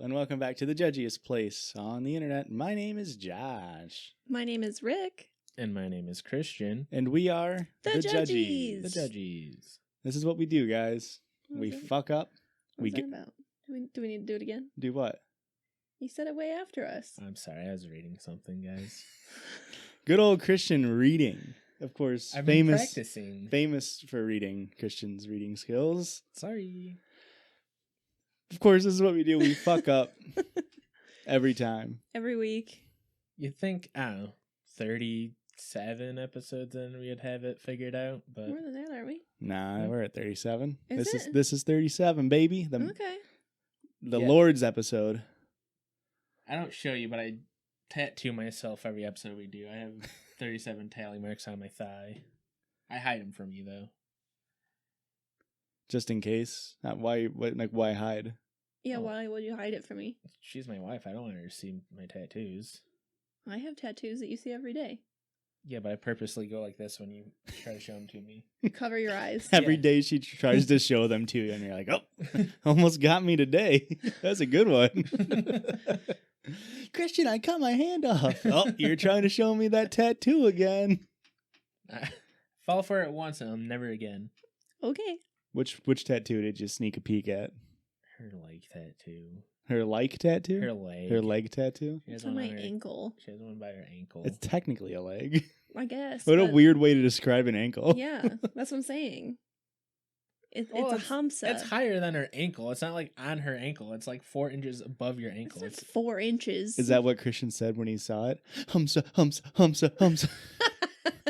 and welcome back to the Judgiest place on the internet. My name is Josh. My name is Rick. And my name is Christian. And we are The Judgies. The Judgies. This is what we do, guys. What We was that? fuck up. What's that about? Do we need to do it again? Do what? You said it way after us. I'm sorry, I was reading something, guys. Good old Christian reading. Of course, I've been famous practicing. famous for reading. Christian's reading skills. Sorry. Of course, this is what we do. We fuck up every time. Every week. You'd think, I don't know, 37 episodes in we'd have it figured out, but More than that, aren't we? Nah, we're at 37. Is This is 37, baby. Okay. The Yeah. Lord's episode. I don't show you, but I tattoo myself every episode we do. I have 37 tally marks on my thigh. I hide them from you, though. Just in case. Why hide? Yeah, Oh. why would you hide it from me? She's my wife. I don't want her to see my tattoos. I have tattoos that you see every day. Yeah, but I purposely go like this when you try to show them to me. Cover your eyes. Every Yeah. day she tries to show them to you, and you're like, oh, almost got me today. That's a good one. Christian, I cut my hand off. Oh, you're trying to show me that tattoo again. I fall for it once and never again. Okay. Which tattoo did you sneak a peek at? Her leg tattoo. Her like tattoo? Her leg. Her leg tattoo? She has It's on one my her- ankle, She has one by her ankle. It's technically a leg. I guess. What a but- weird way to describe an ankle. Yeah, that's what I'm saying. Well, It's a hamsa. It's higher than her ankle. It's not like on her ankle. It's like 4 inches above your ankle. It's It's 4 inches. Is that what Christian said when he saw it? Humsa, humsa, humsa, humsa.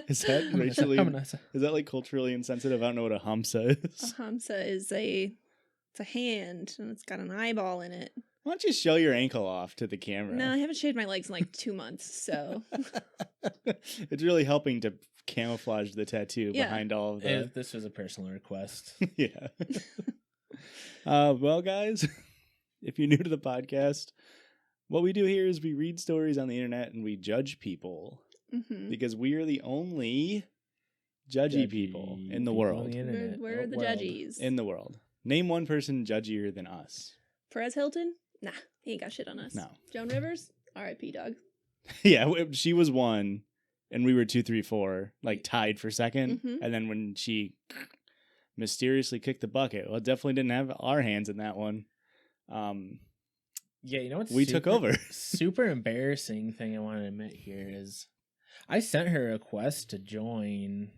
Is that racially? Is that like culturally insensitive? I don't know what a hamsa A is. hamsa is it's a hand and it's got an eyeball in it. Why don't you show your ankle off to the camera? No, I haven't shaved my legs in like 2 months, so It's really helping to camouflage the tattoo Yeah. behind all of the. This was a personal request. Yeah. Well, guys, if you're new to the podcast, what we do here is we read stories on the internet and we judge people mhm. because we are the only judgy people in the world. We're the Judgies. In the world. Name one person judgier than us. Perez Hilton? Nah, he ain't got shit on us. No. Joan Rivers? R.I.P. dog. Yeah, she was one, and we were 2, 3, 4, like tied for second. Mhm. And then when she mysteriously kicked the bucket, well, it definitely didn't have our hands in that one. Yeah, you know what's We took over. super embarrassing thing I want to admit here is I sent her a request to join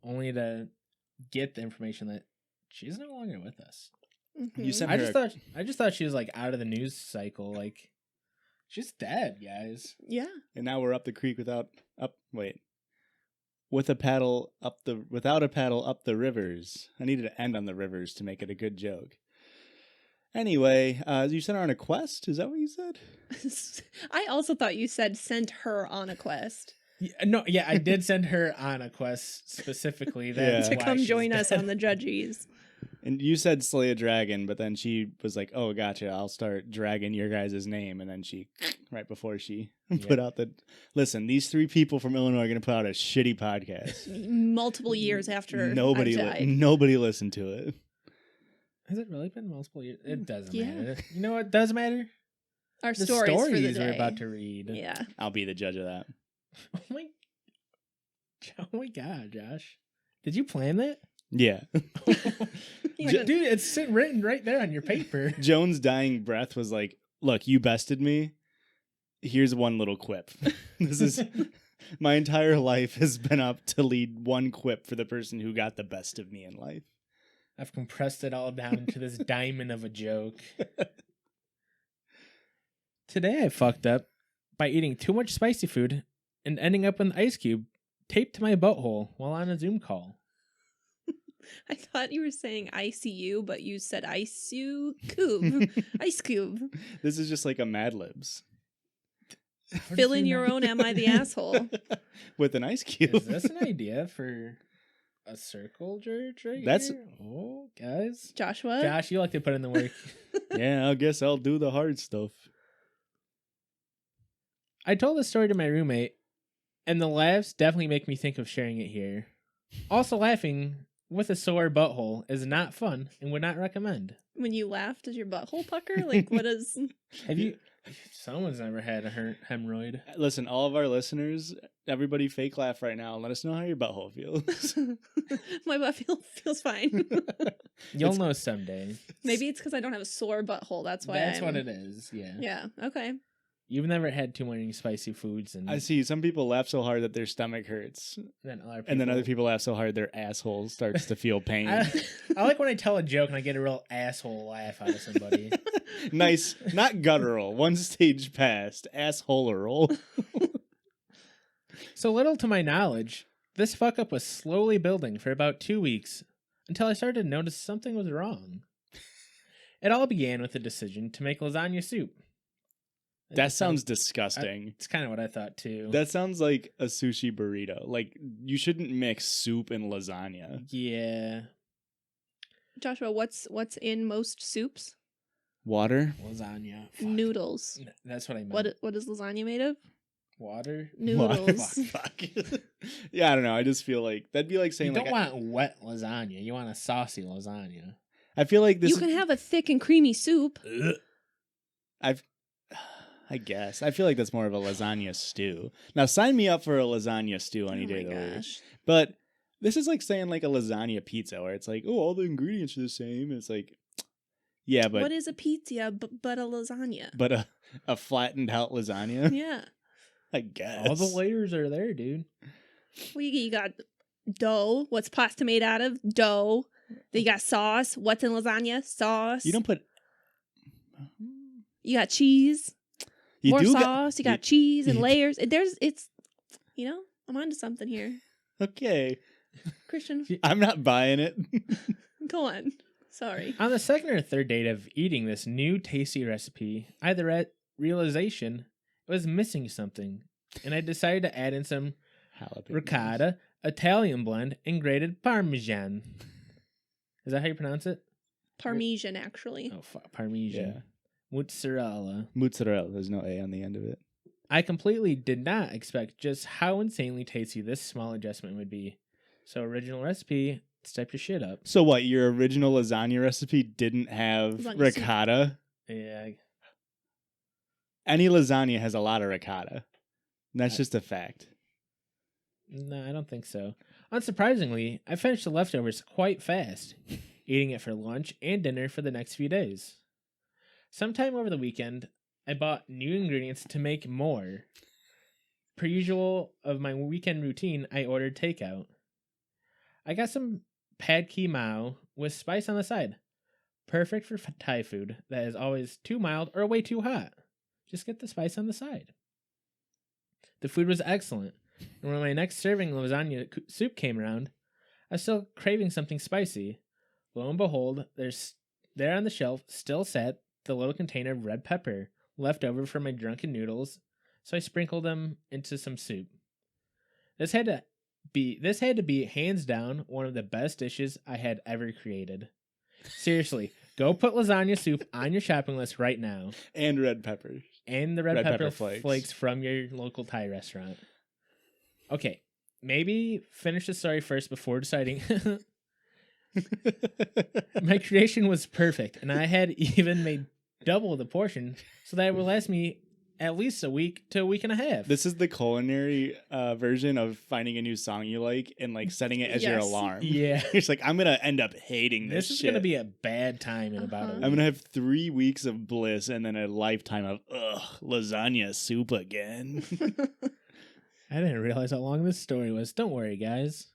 only to get the information that she's no longer with us. Mhm. You sent I her just thought she was like out of the news cycle. Like she's dead, guys. Yeah. and now we're up the creek without a paddle without a paddle up the rivers. I needed to end on the rivers to make it a good joke. Anyway, you sent her on a quest? Is that what you said? I also thought you said sent her on a quest Yeah, I did send her on a quest specifically. That's to why come she's join us dead. on the Judgies. And you said slay a dragon, but then she was like, "Oh, gotcha. I'll start dragging your guys' name." And then she, right before she put out listen, these 3 people from Illinois are going to put out a shitty podcast. Multiple years after Nobody I died. nobody listened to it. Has it really been multiple years? It doesn't Yeah. matter. You know what does matter? Our The stories for the day. we're about to read. Yeah. I'll be the judge of that. Oh my god, Josh. Did you plan that? Yeah. Yeah. Dude, it's written right there on your paper. Joan's dying breath was like, "Look, you bested me. Here's one little quip." This is my entire life has been up to lead one quip for the person who got the best of me in life. I've compressed it all down into this diamond of a joke. Today I fucked up by eating too much spicy food and ending up with an ice cube taped to my butthole while on a Zoom call. I thought you were saying ICU, but you said cube. Ice cube. This is just like a Mad Libs Fill in your own Am I the Asshole? with an ice cube. Is this an idea for a circle jerk right here? Oh, guys. Joshua? Josh, you like to put in the work. Yeah, I guess I'll do the hard stuff. I told this story to my roommate, and the laughs definitely make me think of sharing it here. Also laughing with a sore butthole is not fun and would not recommend. When you laugh, does your butthole pucker? Like, what is... Have you? Someone's never had a hemorrhoid. Listen, all of our listeners, everybody fake laugh right now and let us know how your butthole feels. My butt feels fine. You'll know someday. Maybe it's because I don't have a sore butthole. That's why That's what it is. Yeah. Yeah, okay. You've never had too many spicy foods, and I see some people laugh so hard that their stomach hurts. then Other people laugh so hard their asshole starts to feel pain. I like when I tell a joke and I get a real asshole laugh out of somebody. Nice. Not guttural. One stage past. Assholeral. So little to my knowledge, this fuck up was slowly building for about 2 weeks until I started to notice something was wrong. It all began with a decision to make lasagna soup. That sounds disgusting. It's kind of what I thought too. That sounds like a sushi burrito. Like, you shouldn't mix soup and lasagna. Yeah. Joshua, what's in most soups? Water? Lasagna. Fuck. Noodles. That's what I meant. What is lasagna made of? Water? Noodles. Fuck. Yeah, I don't know. I just feel like that'd be like saying You don't like want wet lasagna. You want a saucy lasagna. I feel like this You can have a thick and creamy soup. I guess. I feel like that's more of a lasagna stew. Now sign me up for a lasagna stew any Oh day my of the week. gosh. But this is like saying like a lasagna pizza where it's like, oh, all the ingredients are the same. It's like, yeah, but What is a pizza but a lasagna? but a flattened out lasagna. Yeah. I guess All the layers are there, dude. Well, you got dough. What's pasta made out of? Dough. Then you got sauce. What's in lasagna? Sauce. You don't put. You got cheese. You More do sauce. You got cheese and you- layers. I'm onto something here. Okay, Christian, I'm not buying it. go on. Sorry. On the second or third date of eating this new tasty recipe, I had the realization I was missing something, and I decided to add in some Jalapenos. ricotta, Italian blend, and grated Parmesan. Is that how you pronounce it? Parmesan, actually. Oh, Parmesan. Yeah, Mozzarella. mozzarella. There's no A on the end of it. I completely did not expect just how insanely tasty this small adjustment would be. So, original recipe, step your shit up. So what? Your original lasagna recipe didn't have Lasagna soup. ricotta. Yeah. Any lasagna has a lot of ricotta. That's just a fact. No, I don't think so. Unsurprisingly, I finished the leftovers quite fast, eating it for lunch and dinner for the next few days. Sometime over the weekend, I bought new ingredients to make more. Per usual of my weekend routine, I ordered takeout. I got some pad ki mao with spice on the side. Perfect for Thai food that is always too mild or way too hot. Just get the spice on the side. The food was excellent, and when my next serving of lasagna soup came around, I was still craving something spicy. Lo and behold, there on the shelf still sat the little container of red pepper left over from my drunken noodles, so I sprinkled them into some soup. This had to be hands down one of the best dishes I had ever created. Seriously, go put lasagna soup on your shopping list right now. And red peppers. And the red pepper flakes. flakes from your local Thai restaurant. Okay, maybe finish the story first before deciding. My creation was perfect, and I had even made double the portion so that it would last me at least a week to a week and a half. This is the culinary version of finding a new song you like and like setting it as your Yes. alarm. Yeah. It's like, I'm going to end up hating this This is shit. going to be a bad time in about a Uh-huh. week. I'm going to have 3 weeks of bliss and then a lifetime of, lasagna soup again. I didn't realize how long this story was. Don't worry, guys.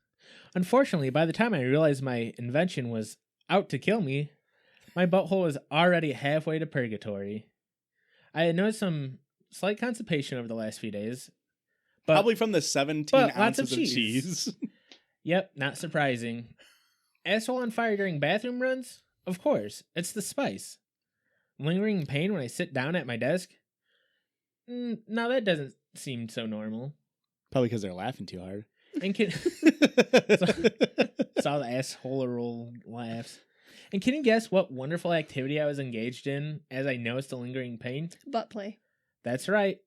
Unfortunately, by the time I realized my invention was out to kill me, my butthole was already halfway to purgatory. I had noticed some slight constipation over the last few days. But, Probably from the 17 but lots ounces of of cheese. cheese. Yep, not surprising. Asshole on fire during bathroom runs? Of course, it's the spice. Lingering pain when I sit down at my desk? Now that doesn't seem so normal. Probably because they're laughing too hard. And saw the asshole roll laughs. And can you guess what wonderful activity I was engaged in as I noticed the lingering pain? Butt play. That's right.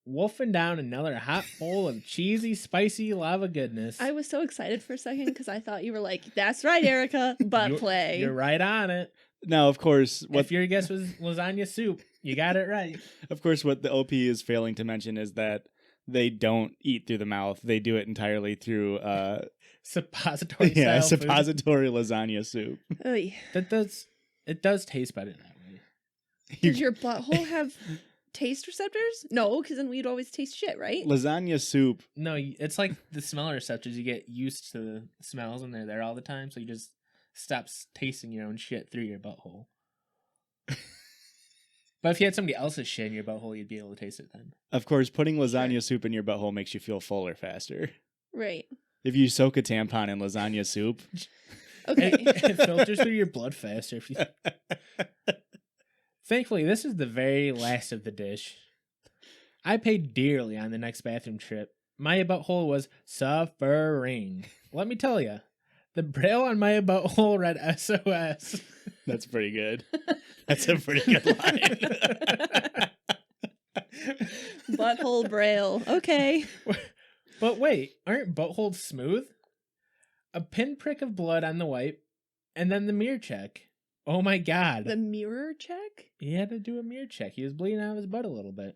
wolfing down another hot bowl of cheesy, spicy lava goodness. I was so excited for a second because I thought you were like, "That's right, Erica, butt play." You're right on it. Now, of course, If your guess was lasagna soup, you got it right. Of course, what the OP is failing to mention is that they don't eat through the mouth. They do it entirely through Suppository yeah, style food. suppository lasagna soup. Oy. It does taste better that way. Did your butthole have taste receptors? No, because then we'd always taste shit, right? Lasagna soup. No, it's like the smell receptors. You get used to the smells and they're there all the time, so you just stop tasting your own shit through your butthole. But if you had somebody else's shit in your butthole, you'd be able to taste it then. Of course, putting lasagna soup in your butthole makes you feel fuller faster. Right. If you soak a tampon in lasagna soup, Okay. It filters through your blood faster. If you... Thankfully, this is the very last of the dish. I paid dearly on the next bathroom trip. My butthole was suffering. Let me tell you, the braille on my butthole read SOS. that's pretty good. That's a pretty good line. Butthole braille. Okay. But wait, aren't buttholes smooth? A pinprick of blood on the wipe, and then the mirror check. Oh my god. The mirror check? He had to do a mirror check. He was bleeding out of his butt a little bit.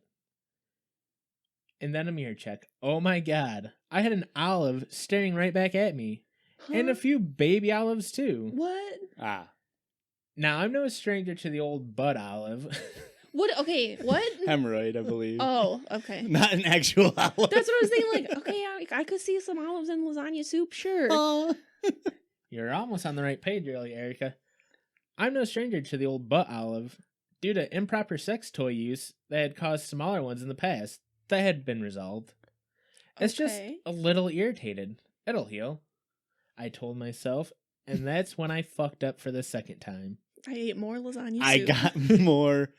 And then a mirror check. Oh my god. I had an olive staring right back at me. Huh? And a few baby olives too. What? Ah, Now, I'm no stranger to the old butt olive. What? Okay, what? hemorrhoid, I believe. Oh, okay. Not an actual olive. That's what I was thinking. Like, okay, I could see some olives in lasagna soup, sure. You're almost on the right page, really, Erica. I'm no stranger to the old butt olive. Due to improper sex toy use that had caused smaller ones in the past, that had been resolved. It's just Okay. a little irritated. It'll heal, I told myself, and that's when I fucked up for the second time. I ate more lasagna soup. I got more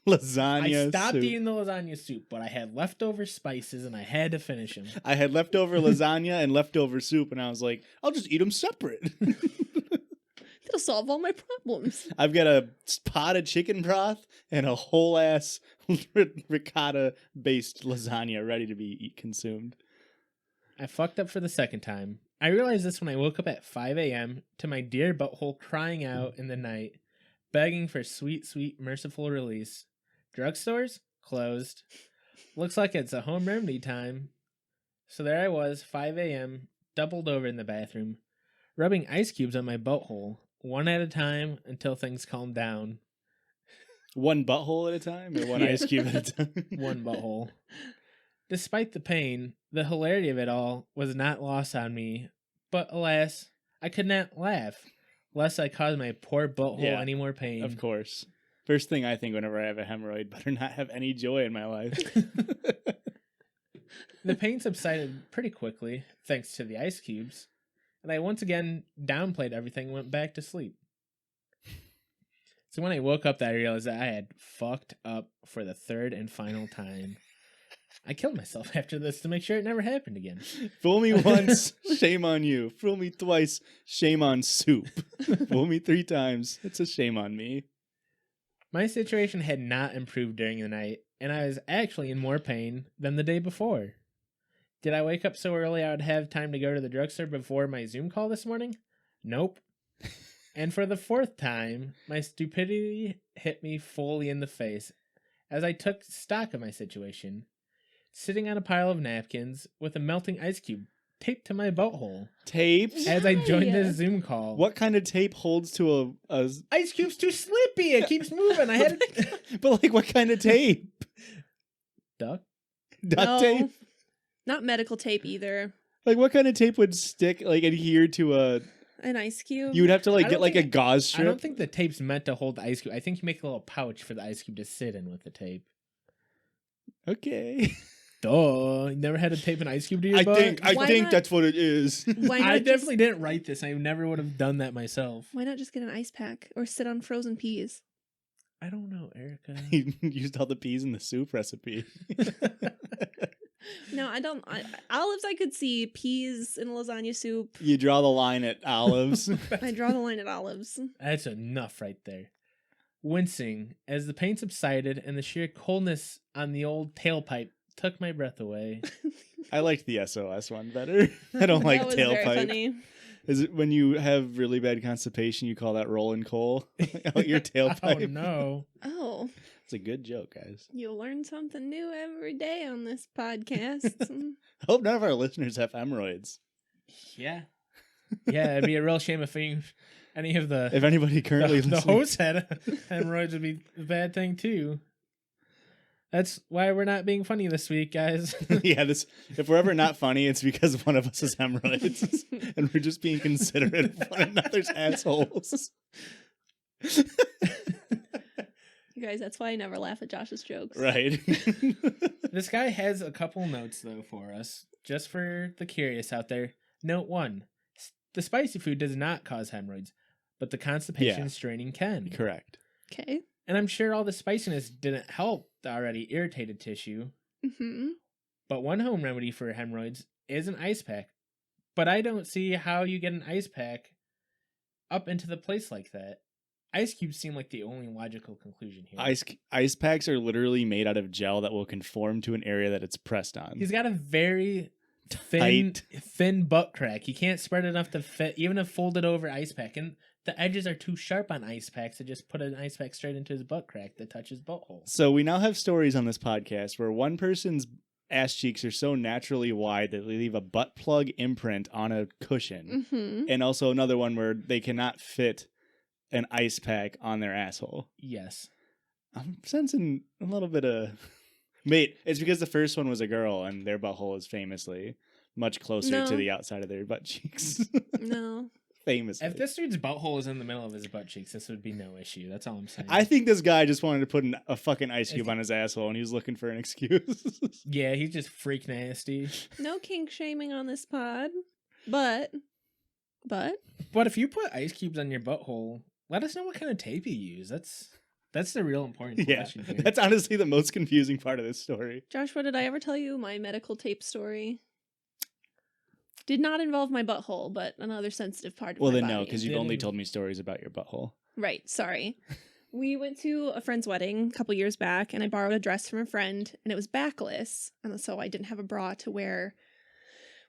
lasagna I stopped soup. eating the lasagna soup, but I had leftover spices and I had to finish them. I had leftover lasagna and leftover soup, and I was like, I'll just eat them separate. That'll solve all my problems. I've got a pot of chicken broth and a whole ass ricotta based lasagna ready to be consumed. I fucked up for the second time. I realized this when I woke up at 5 a.m. to my dear butthole crying out in the night, begging for sweet, sweet, merciful release. Drugstores? Closed. Looks like it's a home remedy time. So there I was, 5 a.m., doubled over in the bathroom, rubbing ice cubes on my butthole, one at a time until things calmed down. One butthole at a time or one Yeah. ice cube at a time? One butthole. Despite the pain, the hilarity of it all was not lost on me. But alas, I could not laugh, lest I cause my poor butthole Yeah, any more pain. Of course. First thing I think whenever I have a hemorrhoid, better not have any joy in my life. The pain subsided pretty quickly, thanks to the ice cubes, and I once again downplayed everything and went back to sleep. So when I woke up, I realized that I had fucked up for the third and final time. I killed myself after this to make sure it never happened again. Fool me once, shame on you. Fool me twice, shame on soup. Fool me 3 times, it's a shame on me. My situation had not improved during the night, and I was actually in more pain than the day before. Did I wake up so early I would have time to go to the drugstore before my Zoom call this morning? Nope. And for the 4th time, my stupidity hit me fully in the face as I took stock of my situation, sitting on a pile of napkins with a melting ice cube taped to my butthole Tapes? as I joined Why? this Zoom call. What kind of tape holds to a Ice cube's too slippy. It keeps moving. I had to... but like what kind of tape? Duck. Duct No, tape? not medical tape either. Like what kind of tape would stick, like adhere to a... An ice cube. You would have to I like don't get like a think- gauze I strip? don't think the tape's meant to hold the ice cube. I think you make a little pouch for the ice cube to sit in with the tape. Okay. Duh. You never had to tape an ice cube to your I butt? think Why think not- that's what it is. Why not I just- definitely didn't write this. I never would have done that myself. Why not just get an ice pack or sit on frozen peas? I don't know, Erica. He used all the peas in the soup recipe. No, I don't. Olives, I could see. Peas in lasagna soup. You draw the line at olives. I draw the line at olives. That's enough right there. Wincing as the pain subsided and the sheer coldness on the old tailpipe took my breath away. I liked the SOS one better. I don't like That was very tailpipe. funny. Is it when you have really bad constipation, you call that rolling coal out your tailpipe? Oh, no. Oh, It's a good joke, guys. you'll learn something new every day on this podcast. I hope none of our listeners have hemorrhoids. Yeah. Yeah, it'd be a real shame if any of the If anybody currently the listening, host had hemorrhoids would be a bad thing too. That's why we're not being funny this week, guys. yeah, if we're ever not funny, it's because one of us has hemorrhoids, and we're just being considerate of one another's assholes. You guys, that's why I never laugh at Josh's jokes. Right. This guy has a couple notes though for us, just for the curious out there. Note 1: the spicy food does not cause hemorrhoids, but the constipation Yeah. straining can. Correct. Okay. And I'm sure all the spiciness didn't help the already irritated tissue. Mm-hmm. But one home remedy for hemorrhoids is an ice pack. But I don't see how you get an ice pack up into the place like that. Ice cubes seem like the only logical conclusion here. Ice packs are literally made out of gel that will conform to an area that it's pressed on. He's got a very thin butt crack. He can't spread enough to fit even a folded over ice pack. And the edges are too sharp on ice packs to just put an ice pack straight into his butt crack that touches butthole. So we now have stories on this podcast where one person's ass cheeks are so naturally wide that they leave a butt plug imprint on a cushion. Mm-hmm. And also another one where they cannot fit an ice pack on their asshole. Yes. I'm sensing a little bit of... Mate, it's because the first one was a girl and their butthole is famously much closer to the outside of their butt cheeks. No. Famously. If this dude's butthole is in the middle of his butt cheeks, this would be no issue. That's all I'm saying. I think this guy just wanted to put a fucking ice cube on his asshole and he was looking for an excuse. Yeah, he's just freak nasty. No kink shaming on this pod. But. But if you put ice cubes on your butthole, let us know what kind of tape you use. That's the real important Yeah, question here. that's honestly the most confusing part of this story. Josh, what did I ever tell you? My medical tape story did not involve my butthole, but another sensitive part of Well, my then body. no, because you've only told me stories about your butthole. Right, sorry. We went to a friend's wedding a couple years back, and I borrowed a dress from a friend, and it was backless, and so I didn't have a bra to wear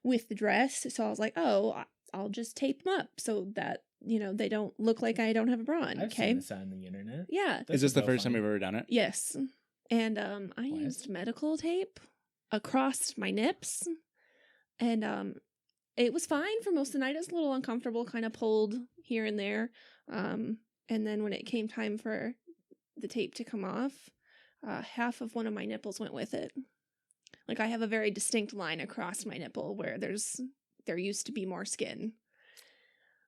with the dress, so I was like, oh, I'll just tape them up so that, they don't look like I don't have a bra on, I've seen this on the internet. Yeah. Is this the so first time funny. you've ever done it? Yes. And I used medical tape across my nips, and it was fine for most of the night. It was a little uncomfortable, kind of pulled here and there. And then when it came time for the tape to come off, half of one of my nipples went with it. Like I have a very distinct line across my nipple where there used to be more skin.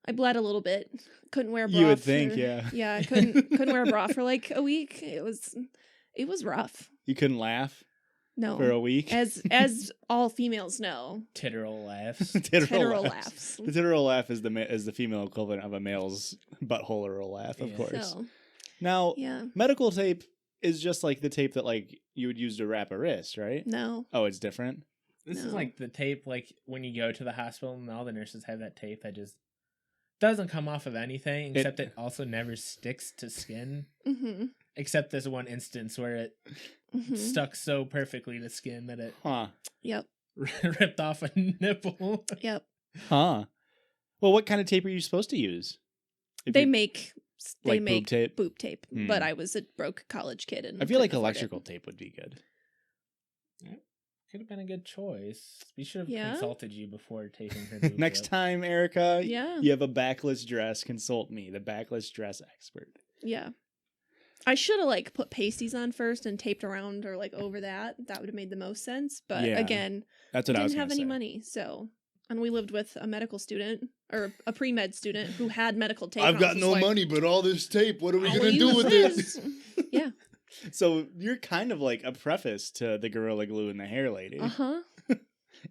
I bled a little bit. Couldn't wear a bra. You would think, yeah. Yeah, I couldn't wear a bra for like a week. It was rough. You couldn't laugh No. for a week? As all females know. Titteral laughs. Titteral laughs. The titteral laugh is the female equivalent of a male's butthole laugh, of Yeah. course. So, Now, yeah. medical tape is just like the tape that like you would use to wrap a wrist, right? No. Oh, it's different? This is No. like the tape, like when you go to the hospital and all the nurses have that tape that just doesn't come off of anything, except it also never sticks to skin. Mm-hmm. Except this one instance where it Mm-hmm. stuck so perfectly to skin that it Huh. Yep. ripped off a nipple. Yep. Huh. Well, what kind of tape are you supposed to use? If They you- make like boob tape? boob tape. Hmm. But I was a broke college kid and I feel like couldn't afford it. electrical tape would be good. Could have been a good choice. We should have Yeah. consulted you before taking her boobs Next up. time, Erica, Yeah. you have a backless dress, consult me, the backless dress expert. Yeah. I should have put pasties on first and taped around or over that. That would have made the most sense. But Yeah, again, That's I what I was didn't have gonna any say. money, so and we lived with a medical student or a pre-med student who had medical tape. I've and I got was no like, money, but all this tape, what are we "I'll going to do use with this." it? Yeah. So you're kind of like a preface to the Gorilla Glue and the Hair Lady. Uh-huh.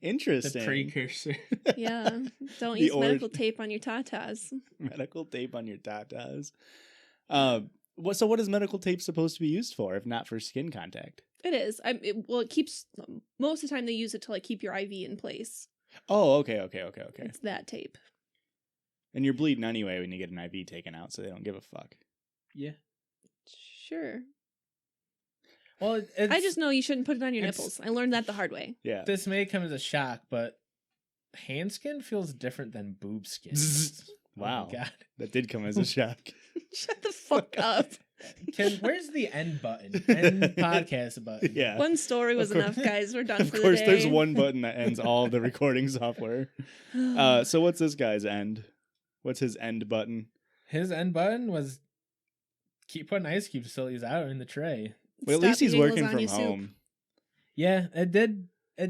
Interesting. The precursor. Yeah. Don't The use or- medical tape on your tatas. Medical tape on your tatas. So what is medical tape supposed to be used for, if not for skin contact? It is. It keeps most of the time they use it to keep your IV in place. Oh, okay. It's that tape. And you're bleeding anyway when you get an IV taken out, so they don't give a fuck. Yeah. Sure. Well, I just know you shouldn't put it on your it's- nipples. I learned that the hard way. Yeah. this may come as a shock, but hand skin feels different than boob skin. Wow. Oh my God. That did come as a shock. Shut the fuck up. Where's the end button? End podcast button. Yeah. One story was Of course- enough, guys. We're done Of for the course, day. there's one button that ends all of the recording software. So what's this guy's end? What's his end button? His end button was keep putting ice cubes till he's out in the tray. Well, at Stop least he's eating working from lasagna soup. home. Yeah, it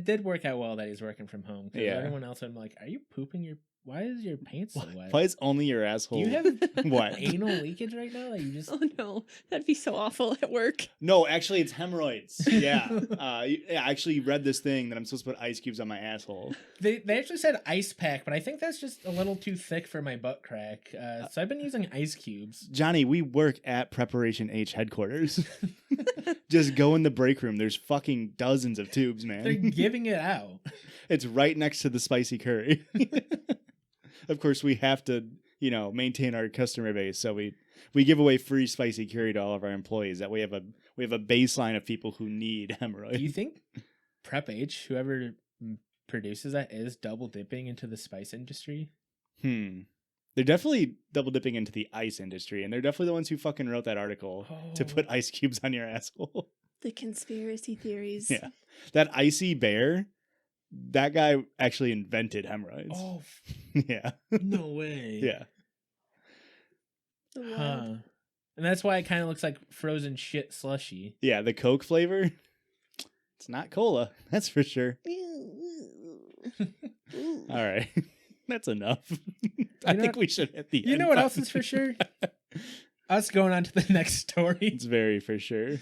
did work out well that he's working from home. Because Yeah. everyone else, I'm like, are you pooping your? Why is your pants so wet? Why is only your asshole? Do you have what? anal leakage right now that you just? Oh no, that'd be so awful at work. No, actually, it's hemorrhoids. Yeah. I actually read this thing that I'm supposed to put ice cubes on my asshole. They actually said ice pack, but I think that's just a little too thick for my butt crack. So I've been using ice cubes. Johnny, we work at Preparation H headquarters. Just go in the break room. There's fucking dozens of tubes, They're man. giving it out. It's right next to the spicy curry. Of course, we have to, maintain our customer base, so we give away free spicy curry to all of our employees. That we have a baseline of people who need hemorrhoids. Do you think Prep H, whoever produces that, is double dipping into the spice industry? They're definitely double dipping into the ice industry, and they're definitely the ones who fucking wrote that article to put ice cubes on your asshole. The conspiracy theories. Yeah. That icy bear, that guy actually invented hemorrhoids. Oh, Yeah. no way. Yeah. The wild- Huh. And that's why it kind of looks like frozen shit slushy. Yeah, the Coke flavor. It's not cola, that's for sure. All right. That's enough. I know think what- we should hit the You end know what else button. is for sure? Us going on to the next story. It's very for sure.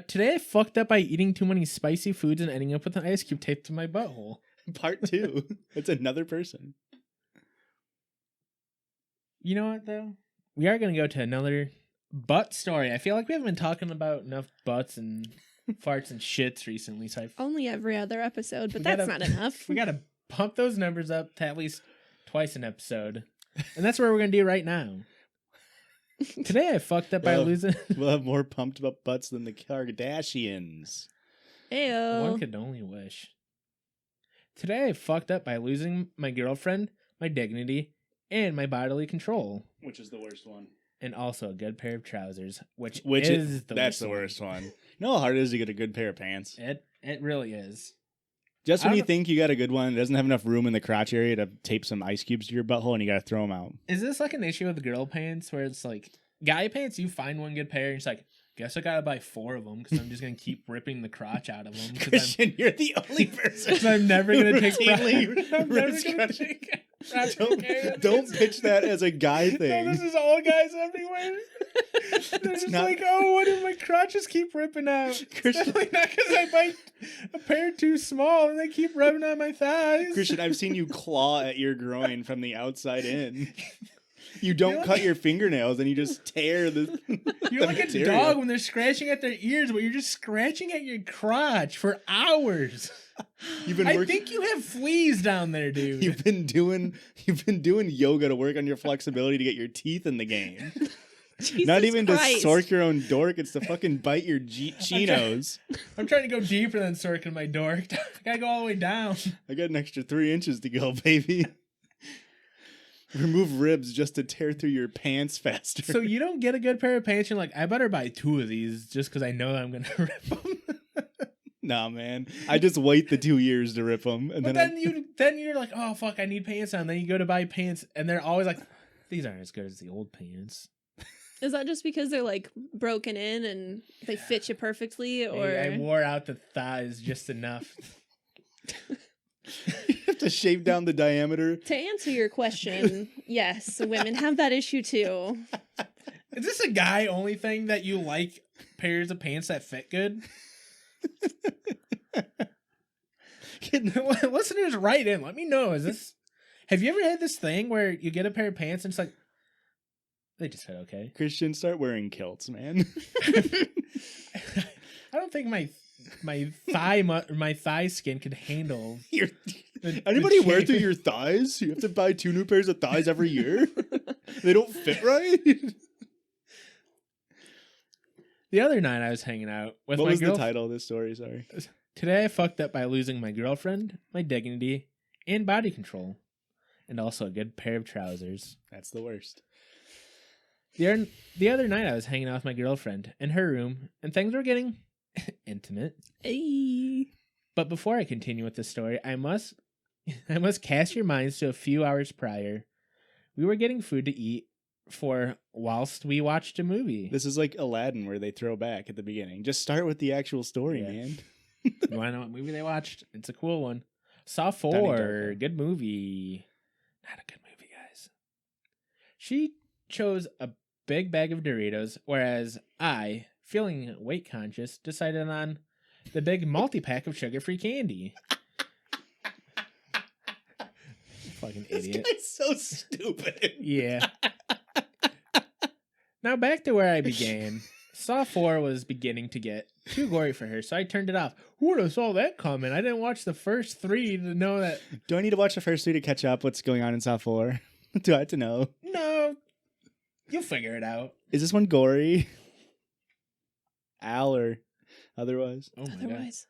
Today I fucked up by eating too many spicy foods and ending up with an ice cube taped to my butthole. Part 2. It's another person. You know what, though? We are going to go to another butt story. I feel like we haven't been talking about enough butts and farts and shits recently, so Only every other episode, but We that's gotta- not enough. we got to bump those numbers up to at least twice an episode. And that's what we're going to do right now. Today I fucked up by Well, losing... We'll have more pumped up butts than the Kardashians. Ayo. One could only wish. Today I fucked up by losing my girlfriend, my dignity, and my bodily control. Which is the worst one? And also a good pair of trousers, which That's is the the worst one. You know how hard it is to get a good pair of pants? It really is. Just I when you don't- think you got a good one, it doesn't have enough room in the crotch area to tape some ice cubes to your butthole, and you got to throw them out. Is this like an issue with girl pants where it's like guy pants? You find one good pair, and it's like, guess I gotta buy 4 of them because I'm just gonna keep ripping the crotch out of them. Because Christian, you're the only person. I'm never gonna take. routinely I'm never rips gonna crotch. take. crotch care. Don't pitch that as a guy No, thing. this is all guys everywhere. They're just not- like, oh, what if my crotches keep ripping out? Christian- Definitely not because I buy a pair too small and they keep rubbing on my thighs. Christian, I've seen you claw at your groin from the outside in. You don't You're cut like- your fingernails and you just tear the. You're the like a material. dog when they're scratching at their ears, but you're just scratching at your crotch for hours. You've been I working. think you have fleas down there, dude. You've been doing yoga to work on your flexibility to get your teeth in the game. Jesus Not even Christ. to sork your own dork, it's to fucking bite your chinos. I'm trying to go deeper than circling my dork. I gotta go all the way down. I got an extra 3 inches to go, baby. Remove ribs just to tear through your pants faster. So you don't get a good pair of pants. You're like, I better buy 2 of these just because I know I'm gonna rip them. Nah, man. I just wait the 2 years to rip them, and But then then you're like, oh fuck, I need pants on. Then you go to buy pants, and they're always like, these aren't as good as the old pants. Is that just because they're like broken in and they fit you perfectly, or I wore out the thighs just enough. you have to shave down the diameter. to answer your question, yes, women have that issue too. Is this a guy only thing that you like pairs of pants that fit good? Listeners, write in. Let me know. Have you ever had this thing where you get a pair of pants and it's like they just fit okay? Christian, start wearing kilts, man. I don't think my thigh skin could handle. Your- the Anybody wear shape. through your thighs? You have to buy 2 new pairs of thighs every year? They don't fit right? The other night I was hanging out with What my was the girlfriend. title of this story? Sorry. Today I fucked up by losing my girlfriend, my dignity, and body control. And also a good pair of trousers. That's the worst. The other night I was hanging out with my girlfriend in her room, and things were getting intimate. Hey. But before I continue with the story, I must cast your minds to a few hours prior. We were getting food to eat for whilst we watched a movie. This is like Aladdin where they throw back at the beginning. Just start with the actual story, Yeah. man. You want to know what movie they watched? It's a cool one. Saw Donnie 4. Darko. Good movie. Not a good movie, guys. She chose a big bag of Doritos, whereas I, feeling weight conscious, decided on the big multi-pack of sugar-free candy. Fucking idiot. This guy's so stupid. Yeah. Now back to where I began. Saw 4 was beginning to get too gory for her, so I turned it off. Who would have saw that coming? I didn't watch the first 3 to know that. Do I need to watch the first 3 to catch up what's going on in Saw 4? Do I have to know? No. You'll figure it out. Is this one gory? Al or otherwise? Oh my Otherwise.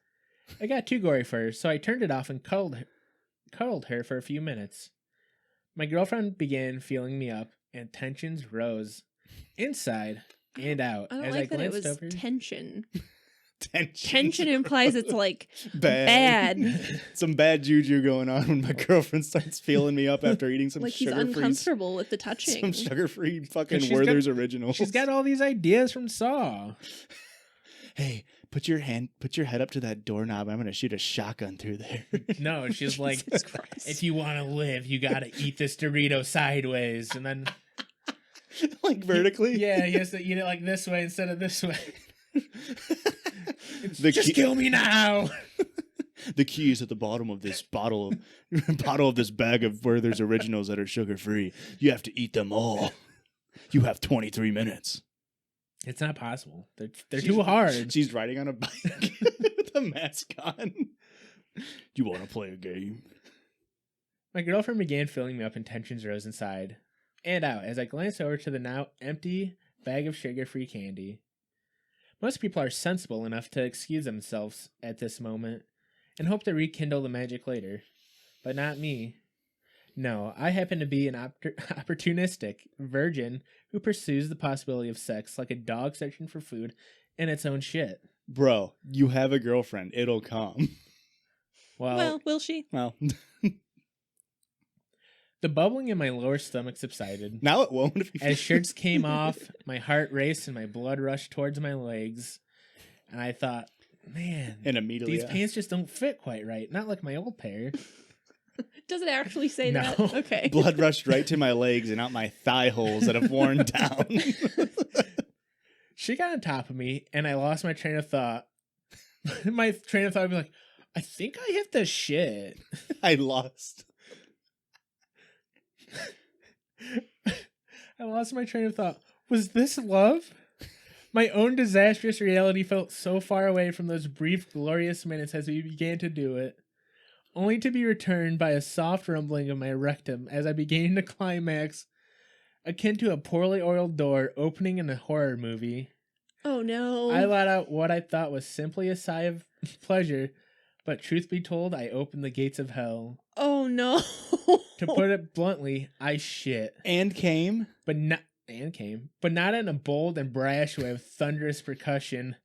god. I got too gory for her, so I turned it off and cuddled her for a few minutes. My girlfriend began feeling me up, and tensions rose inside and out. I don't as like that it glanced was over. tension. Tension. Tension implies it's like bad. bad. Some bad juju going on when my girlfriend starts feeling me up after eating some like he's sugar-free, uncomfortable with the touching. some sugar-free fucking she's Werther's originals. She's got all these ideas from Saw. Hey, put your head up to that doorknob. I'm gonna shoot a shotgun through there. No, she's like, Jesus Christ. if you want to live, you gotta eat this Dorito sideways, and then like vertically. yeah, he has to eat it like this way instead of this way. The Just key- kill me now. The key is at the bottom of this bottle of this bag of Werther's originals that are sugar-free. You have to eat them all. You have 23 minutes. It's not possible. They're too hard. She's riding on a bike with a mask on. You want to play a game? My girlfriend began filling me up, and tensions rose inside and out as I glanced over to the now empty bag of sugar-free candy. Most people are sensible enough to excuse themselves at this moment and hope to rekindle the magic later, but not me. No, I happen to be an opportunistic virgin who pursues the possibility of sex like a dog searching for food in its own shit. Bro, you have a girlfriend. It'll come. Well, will she? Well, the bubbling in my lower stomach subsided. now it won't. If you As shirts came off, my heart raced and my blood rushed towards my legs. And I thought, man, and immediately these pants just don't fit quite right. Not like my old pair. Does it actually say No. that? Okay. blood rushed right to my legs and out my thigh holes that have worn down. She got on top of me, and I lost my train of thought. My train of thought would be like, I think I have to shit. I lost. I lost my train of thought. Was this love? My own disastrous reality felt so far away from those brief, glorious minutes as we began to do it, only to be returned by a soft rumbling of my rectum as I began to climax, akin to a poorly oiled door opening in a horror movie. Oh no. I let out what I thought was simply a sigh of pleasure, but truth be told, I opened the gates of hell. Oh no. To put it bluntly, I shit. And came. But not in a bold and brash way with thunderous percussion.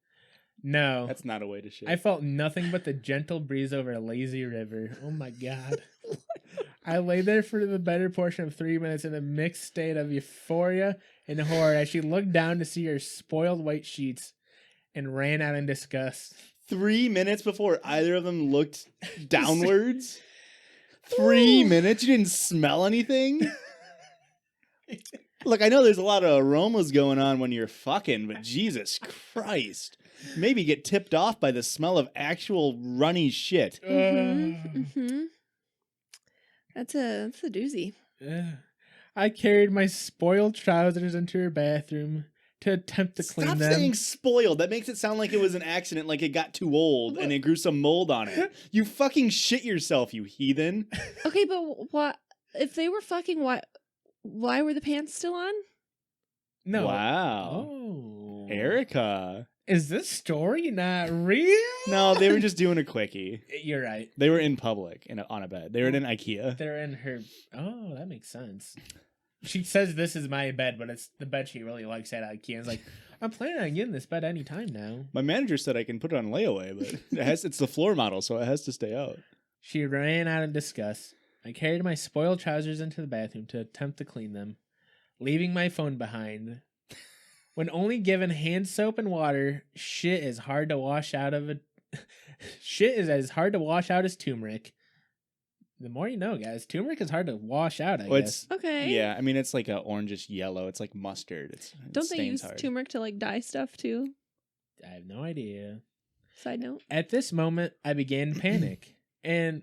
No. That's not a way to shit. I felt nothing but the gentle breeze over a lazy river. Oh my god. I lay there for the better portion of 3 minutes in a mixed state of euphoria and horror as she looked down to see her spoiled white sheets and ran out in disgust. 3 minutes before either of them looked downwards. 3 minutes? You didn't smell anything? Look, I know there's a lot of aromas going on when you're fucking, but Jesus Christ. Maybe get tipped off by the smell of actual runny shit. That's a doozy. I carried my spoiled trousers into her bathroom to attempt to clean Stop them. saying spoiled. That makes it sound like it was an accident, like it got too old and it grew some mold on it. You fucking shit yourself, you heathen. Okay, but what if they were fucking? Why were the pants still on? No. Wow. Oh. Erica. Is this story not real? No, they were just doing a quickie. You're right. They were in public on a bed. They were in IKEA. They're in her. Oh, that makes sense. She says this is my bed, but it's the bed she really likes at IKEA. It's like, I'm planning on getting this bed anytime now. My manager said I can put it on layaway, but it's the floor model, so it has to stay out. She ran out in disgust. I carried my spoiled trousers into the bathroom to attempt to clean them, leaving my phone behind. When only given hand soap and water, shit is hard to wash out of it. Shit is as hard to wash out as turmeric. The more you know, guys. Turmeric is hard to wash out, I guess. Okay. Yeah, I mean, it's like a orangish yellow. It's like mustard. Don't they use turmeric to like dye stuff too? I have no idea. Side note. At this moment, I began to panic. And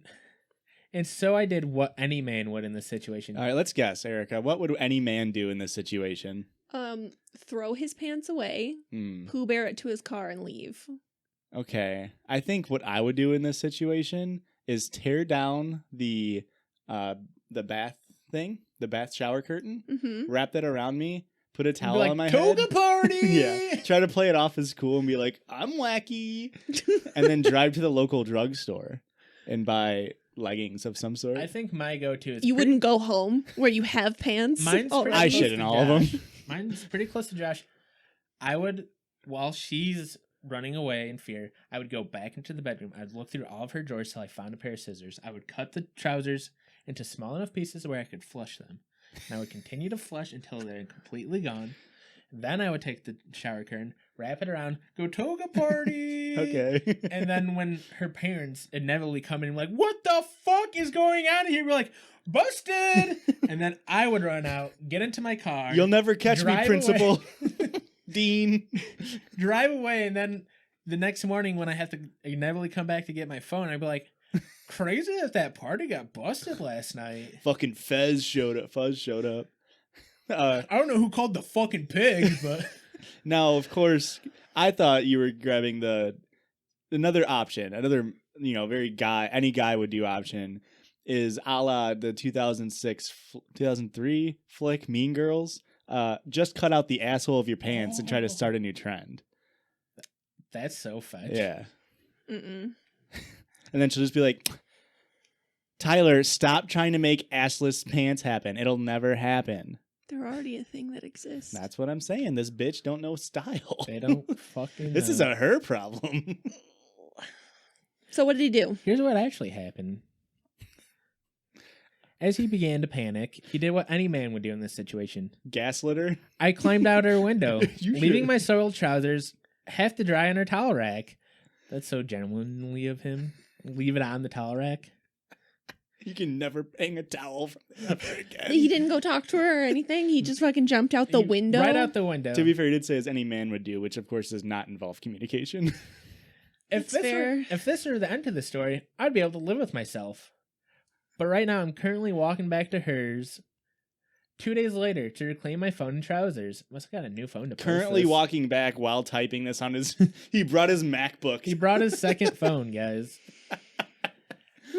so I did what any man would in this situation. All right, let's guess, Erica. What would any man do in this situation? Throw his pants away, Pooh Bear it to his car, and leave. Okay. I think what I would do in this situation is tear down the bath thing, the bath shower curtain, wrap that around me, put a towel on my head. Toga party! Yeah. Try to play it off as cool and be like, I'm wacky. And then drive to the local drugstore and buy leggings of some sort. I think my go-to is... You wouldn't go home where you have pants? Mine's pretty I close shit to in all of them. Mine's pretty close to Josh. I would, while she's running away in fear, I would go back into the bedroom. I'd look through all of her drawers till I found a pair of scissors. I would cut the trousers into small enough pieces where I could flush them. And I would continue to flush until they're completely gone. Then I would take the shower curtain, wrap it around, go toga party. Okay. And then when her parents inevitably come in and be like, what the fuck is going on here? We're like, busted. And then I would run out, get into my car. You'll never catch me, principal. Dean. Drive away, and then the next morning when I have to inevitably come back to get my phone, I'd be like, crazy that party got busted last night. Fucking Fuzz showed up. I don't know who called the fucking pig, but... Now, of course, I thought you were grabbing another option, any guy would do option, is a la the 2003 flick Mean Girls. Just cut out the asshole of your pants and try to start a new trend. That's so fetch. Yeah. Mm-mm. And then she'll just be like, Tyler, stop trying to make assless pants happen. It'll never happen. They're already a thing that exists. That's what I'm saying. This bitch don't know style. They don't fucking This know. is her problem. So what did he do? Here's what actually happened. As he began to panic, he did what any man would do in this situation. Gaslit her? I climbed out her window, You leaving should. my soiled trousers half to dry on her towel rack. That's so gentlemanly of him. Leave it on the towel rack. You can never hang a towel from ever again. He didn't go talk to her or anything. He just fucking jumped out the window. Right out the window. To be fair, he did say as any man would do, which of course does not involve communication. If this were the end of the story, I'd be able to live with myself. But right now, I'm currently walking back to hers 2 days later to reclaim my phone and trousers. Must have got a new phone to post Currently this. walking back while typing this on his... He brought his MacBook. He brought his second phone, guys.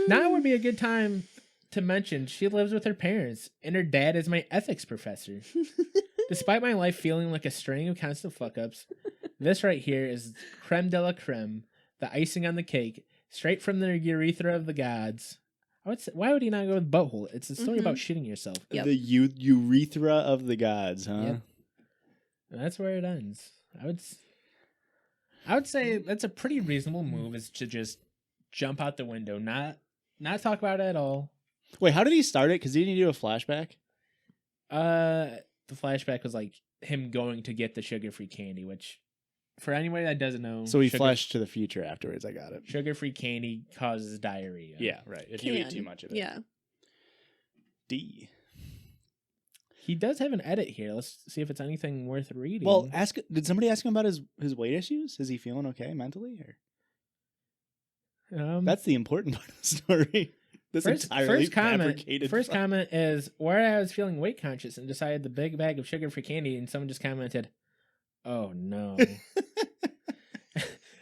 Now would be a good time to mention she lives with her parents, and her dad is my ethics professor. Despite my life feeling like a string of constant fuck-ups, this right here is creme de la creme, the icing on the cake, straight from the urethra of the gods. I would say, why would he not go with butthole? It's a story about shitting yourself. Yep. The urethra of the gods, huh? Yep. And that's where it ends. I would say that's a pretty reasonable move, is to just jump out the window, not talk about it at all. Wait, how did he start it? Because didn't he do a flashback? The flashback was like him going to get the sugar-free candy, which, for anybody that doesn't know... So he flashed to the future afterwards. I got it. Sugar-free candy causes diarrhea. Yeah, right. If you eat too much of it. Yeah. D. He does have an edit here. Let's see if it's anything worth reading. Well, did somebody ask him about his weight issues? Is he feeling okay mentally? Or? That's the important part of the story. First comment is where I was feeling weight conscious and decided the big bag of sugar-free candy, and someone just commented, "Oh no."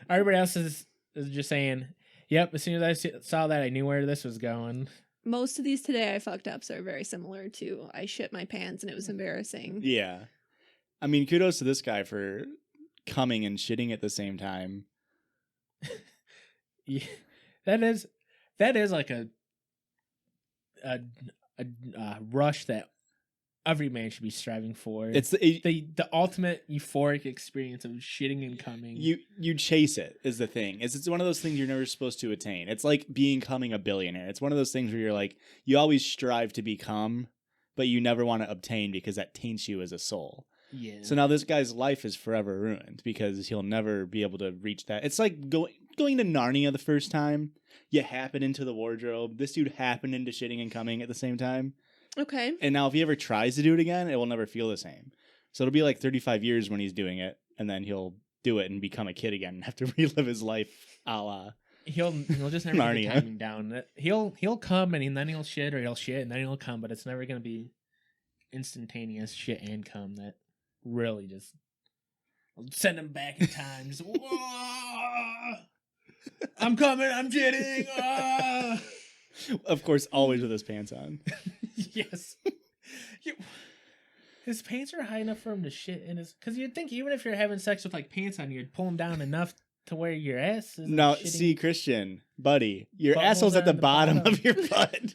Everybody else is just saying, "Yep." As soon as I saw that, I knew where this was going. Most of these today I fucked ups are very similar to I shit my pants and it was embarrassing. Yeah. I mean, kudos to this guy for coming and shitting at the same time. Yeah, that is like a rush that every man should be striving for. It's the ultimate euphoric experience of shitting and coming. You chase it is the thing. It's one of those things you're never supposed to attain. It's like becoming a billionaire. It's one of those things where you're like, you always strive to become, but you never want to obtain because that taints you as a soul. Yeah. So now this guy's life is forever ruined because he'll never be able to reach that. It's like going to Narnia the first time. You happen into the wardrobe. This dude happened into shitting and coming at the same time. Okay. And now if he ever tries to do it again, it will never feel the same. So it'll be like 35 years when he's doing it, and then he'll do it and become a kid again and have to relive his life a la He'll just never get the Narnia. timing down. He'll come and then he'll shit, or he'll shit and then he'll come, but it's never gonna be instantaneous shit and come that really just send him back in time. Just, whoa! I'm coming, I'm shitting. Ah! Of course, always with his pants on. Yes. His pants are high enough for him to shit in his. Because you'd think even if you're having sex with like pants on, you'd pull them down enough to where your ass is. No, shitting. see, Christian, buddy, your Butthole's asshole's at the on the bottom bottom. of your butt.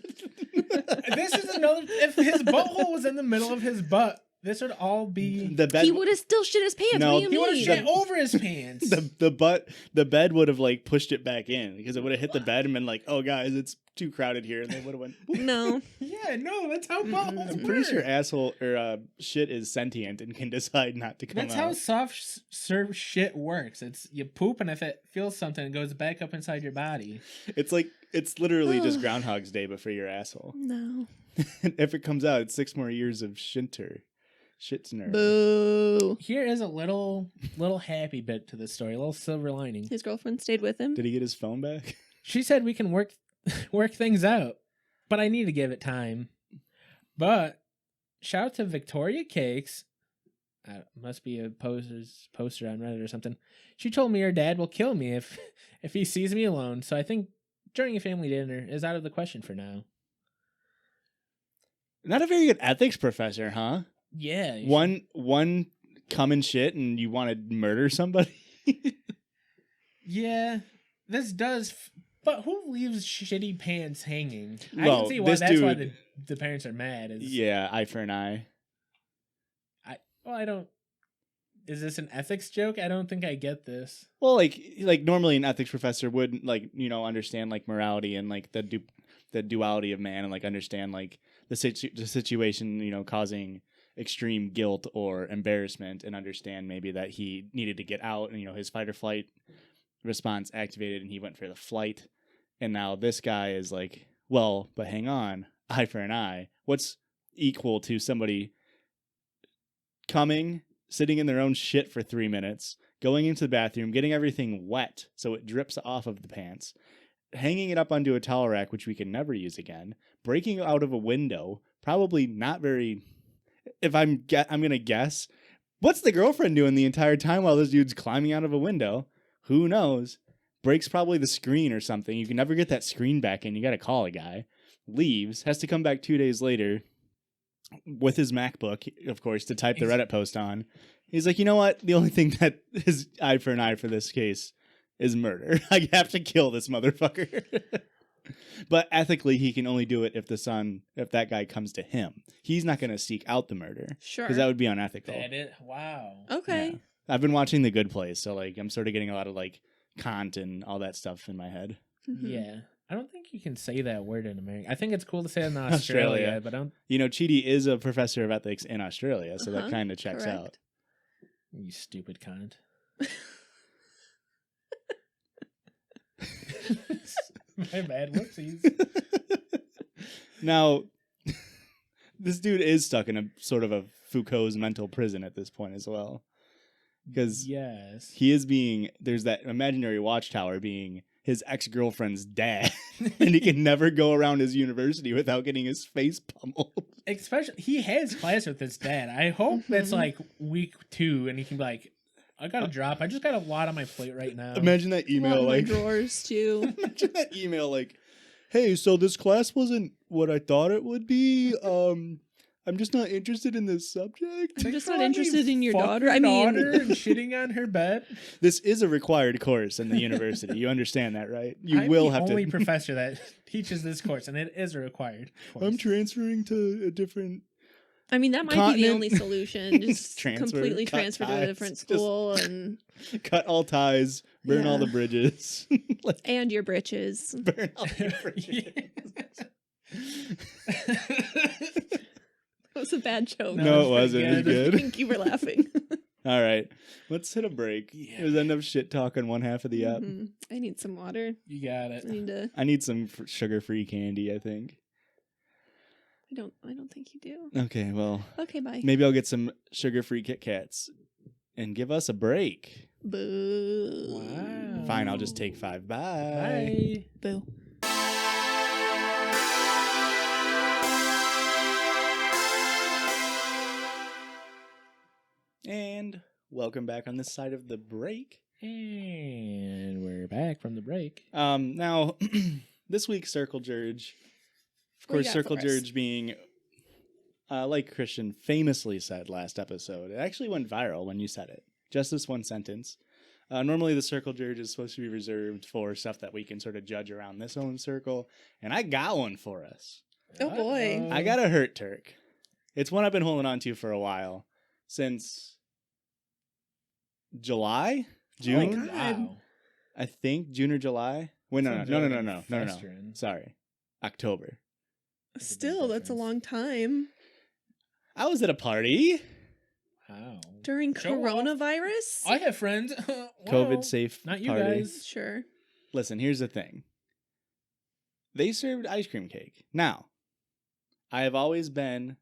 This is another. If his butthole was in the middle of his butt, this would all be. The bed. He would have still shit his pants. No, What do you He would have mean? shit over his pants. the bed would have like pushed it back in because it would have hit the bed and been like, "Oh, guys, it's too crowded here," and they would have went. Whoop. No. Yeah, no, that's how buttholes I'm pretty sure work. asshole or shit is sentient and can decide not to come That's out. how soft serve shit works. It's you poop, and if it feels something, it goes back up inside your body. It's literally just Groundhog's Day, but for your asshole. No. If it comes out, it's 6 more years of Shinter. Shitsner. Boo. Here is a little happy bit to this story, a little silver lining. His girlfriend stayed with him. Did he get his phone back? She said we can work things out, but I need to give it time. But shout out to Victoria Cakes. Must be a poster on Reddit or something. She told me her dad will kill me if he sees me alone. So I think joining a family dinner is out of the question for now. Not a very good ethics professor, huh? Yeah. One come and shit and you want to murder somebody? Yeah. This does. But who leaves shitty pants hanging? I Well, can see why this that's why dude- the parents are mad. Yeah, eye for an eye. I don't. Is this an ethics joke? I don't think I get this. Well, like normally an ethics professor would understand like morality and like the duality of man and like understand like the situation causing extreme guilt or embarrassment and understand maybe that he needed to get out and his fight or flight response activated and he went for the flight. And now this guy is like, well, but hang on, eye for an eye. What's equal to somebody coming, sitting in their own shit for 3 minutes, going into the bathroom, getting everything wet so it drips off of the pants, hanging it up onto a towel rack, which we can never use again, breaking out of a window, probably not very... If I'm going to guess, what's the girlfriend doing the entire time while this dude's climbing out of a window? Who knows? Breaks probably the screen or something. You can never get that screen back in. You got to call a guy. Leaves, has to come back 2 days later with his MacBook, of course, to type the Reddit post on. He's like, you know what? The only thing that is eye for an eye for this case is murder. I have to kill this motherfucker. But ethically, he can only do it if that guy comes to him. He's not going to seek out the murder. Sure. Because that would be unethical. Wow. Okay. Yeah. I've been watching The Good Place, so like I'm sort of getting a lot of like Kant and all that stuff in my head. Mhm. Yeah. I don't think you can say that word in America. I think it's cool to say it in Australia, but I don't. Chidi is a professor of ethics in Australia, so that Uh-huh, kind of checks correct. out. You stupid cunt. My bad. Whoopsies. Now, this dude is stuck in a sort of a Foucault's mental prison at this point as well. Because yes, he is there's that imaginary watchtower being his ex-girlfriend's dad, and he can never go around his university without getting his face pummeled. especially he has class with his dad. I hope that's like week 2, and he can be like, "I got to drop. I just got a lot on my plate right now." Imagine that A lot email in my like, drawers too. imagine that email like, hey, so this class wasn't what I thought it would be. I'm just not interested in this subject. I'm just not Calling interested you in your fuck daughter. your I mean, daughter and shitting on her bed. This is a required course in the university. You understand that, right? You I'm will the have only to. professor that teaches this course, and it is a required course. I'm transferring to a different. I mean, that might be Continent. the only solution. Just completely cut transfer to a ties, different just school and cut all ties, burn all Yeah. the bridges. Like, and your britches. burn all your bridges. That was a bad joke. No, it it's wasn't. It was pretty good. I think you were laughing. All right, let's hit a break. Yeah. There's enough shit talk on one half of the app. Mhm. I need some water. You got I it. need to. I need some sugar-free candy, I think. I don't think you do. Okay, well, Okay, bye. maybe I'll get some sugar-free Kit Kats and give us a break. Boo. Wow. Fine, I'll just take 5. Bye. Bye. Boo. And welcome back on this side of the break. And we're back from the break. Now, this week's Circle Judge, of What you course, got Circle for us? Judge being, like Christian famously said last episode, it actually went viral when you said it. Just this one sentence. Normally, the Circle Judge is supposed to be reserved for stuff that we can sort of judge around this own circle, and I got one for us. Oh, boy. Uh-oh. I got a Hurt Turk. It's one I've been holding on to for a while, since July? June? God. Wow. I think June or July. Wait, no. Festering. Sorry, October. That's a big Still, that's a difference. long time. I was at a party. Wow. During Show off. coronavirus? I have friends. Wow. COVID safe Not you party. guys. Sure. Listen, here's the thing. They served ice cream cake. Now, I have always been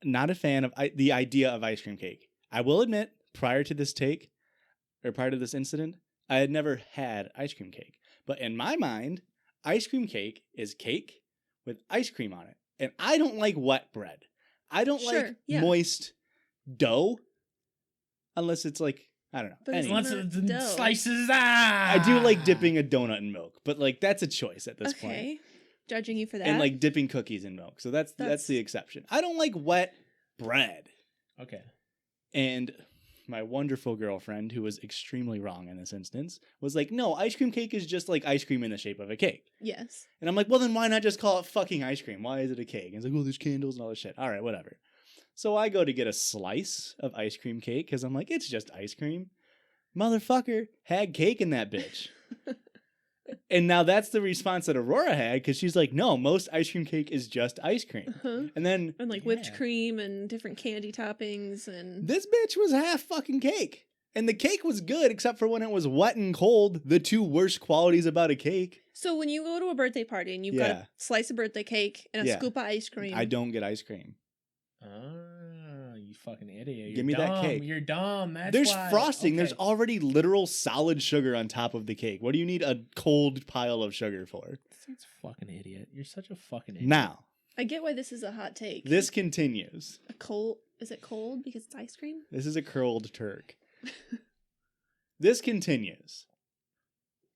not a fan of the idea of ice cream cake. I will admit, prior to this incident, I had never had ice cream cake. But in my mind, ice cream cake is cake with ice cream on it. And I don't like wet bread. I don't Sure, like yeah. moist dough unless it's like, I don't know. But it's Anyway. not Once it dough. slices. I do like dipping a donut in milk, but like that's a choice at this point. Okay. Judging you for that. And like dipping cookies in milk. So that's That's- the exception. I don't like wet bread. Okay. And my wonderful girlfriend, who was extremely wrong in this instance, was like, no, ice cream cake is just like ice cream in the shape of a cake. Yes. And I'm like, well, then why not just call it fucking ice cream? Why is it a cake? And it's like, oh, there's candles and all this shit. All right, whatever. So I go to get a slice of ice cream cake because I'm like, it's just ice cream. Motherfucker had cake in that bitch. And now that's the response that Aurora had because she's like, no, most ice cream cake is just ice cream. Uh-huh. And then And like whipped Yeah. cream and different candy toppings and this bitch was half fucking cake. And the cake was good except for when it was wet and cold, the two worst qualities about a cake. So when you go to a birthday party and you've got Yeah. a slice of birthday cake and a Yeah. scoop of ice cream. I don't get ice cream. Ah, you fucking idiot. You're Give me that dumb. cake. You're dumb. That's There's why. frosting. There's Okay. already literal solid sugar on top of the cake. What do you need a cold pile of sugar for? This dude's a fucking idiot. You're such a fucking idiot. Now, I get why this is a hot take. this continues. a cold is it cold because it's ice cream? This is a curled Turk. This continues.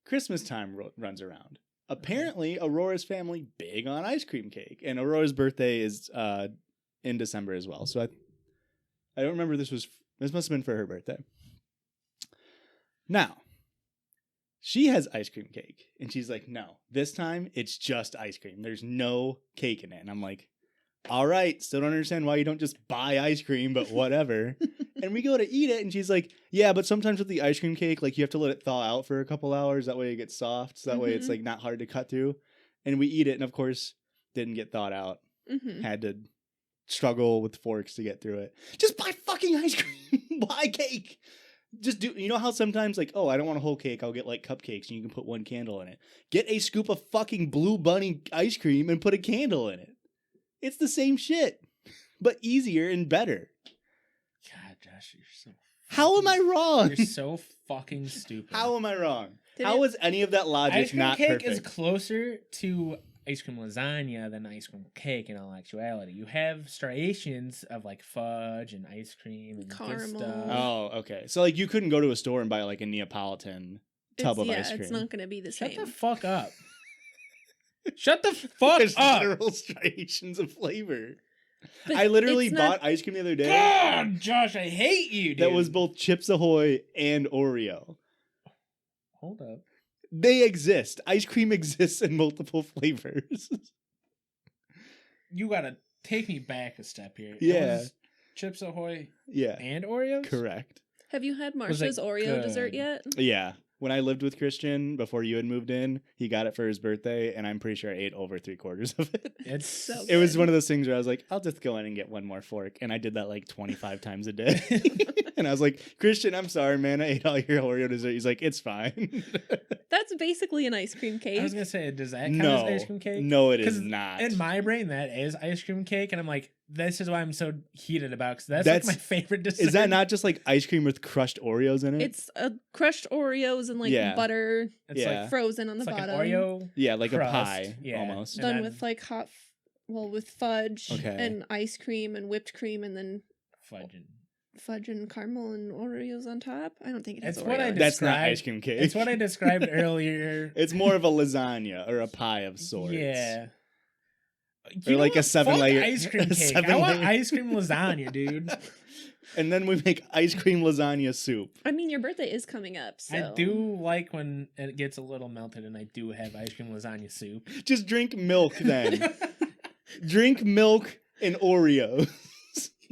Christmas time runs around. Apparently, Aurora's family big on ice cream cake, and Aurora's birthday is in December as well. So I don't remember this must have been for her birthday. Now, she has ice cream cake, and she's like, no, this time it's just ice cream. There's no cake in it. And I'm like, all right, still don't understand why you don't just buy ice cream, but whatever. And we go to eat it, and she's like, yeah, but sometimes with the ice cream cake, like you have to let it thaw out for a couple hours. That way it gets soft. So that way it's Mhm. like not hard to cut through. And we eat it, and of course, didn't get thawed out. Mm-hmm. Had to struggle with forks to get through it. Just buy fucking ice cream. Buy cake. Just do, you know how sometimes like, oh, I don't want a whole cake. I'll get like cupcakes and you can put one candle in it. Get a scoop of fucking Blue Bunny ice cream and put a candle in it. It's the same shit, but easier and better. God, Josh, you're so. How am I wrong? You're so fucking stupid. How am I wrong? Did How it- is any of that logic ice cream not cake perfect? is closer to ice cream lasagna than ice cream cake in all actuality. You have striations of like fudge and ice cream and good Caramel. stuff. Oh, okay. So like you couldn't go to a store and buy like a Neapolitan tub of ice cream. It's not going to be the Shut same. the fuck up. Shut the fuck There's up. literal striations of flavor. But I literally it's not- bought ice cream the other day God, Josh, I hate you, dude. that was both Chips Ahoy and Oreo. Hold up. They exist. Ice cream exists in multiple flavors. You gotta take me back a step here. Yeah. It was Chips Ahoy Yeah, and Oreos? correct. Have you had Was it Marsha's Oreo dessert good? yet? Yeah. When I lived with Christian before you had moved in, he got it for his birthday, and I'm pretty sure I ate over 3/4 of it. It's So It was good. one of those things where I was like, I'll just go in and get one more fork. And I did that like 25 times a day. And I was like, Christian, I'm sorry, man. I ate all your Oreo dessert. He's like, it's fine. That's basically an ice cream cake. I was gonna say, does that count No. as ice cream cake? No, it is 'Cause not. In my brain, that is ice cream cake, and I'm like, this is why I'm so heated about, because that's That's- like my favorite dessert. Is that not just like ice cream with crushed Oreos in it? It's crushed Oreos and like Yeah. butter It's Yeah. like frozen on the it's like bottom. an Oreo. Yeah, like crust, a pie yeah. almost. And Done then- with like with fudge Okay. and ice cream and whipped cream and then fudge and caramel and Oreos on top. I don't think it has It's what I Oreos. That's not described- ice cream cake. It's what I described earlier. It's more of a lasagna or a pie of sorts. Yeah. Or like a what? Fuck 7-layer ice cream a cake. I 7-layer want ice cream lasagna, dude. And then we make ice cream lasagna soup. I mean, your birthday is coming up, so I do like when it gets a little melted, and I do have ice cream lasagna soup. Just drink milk then. Drink milk and Oreos.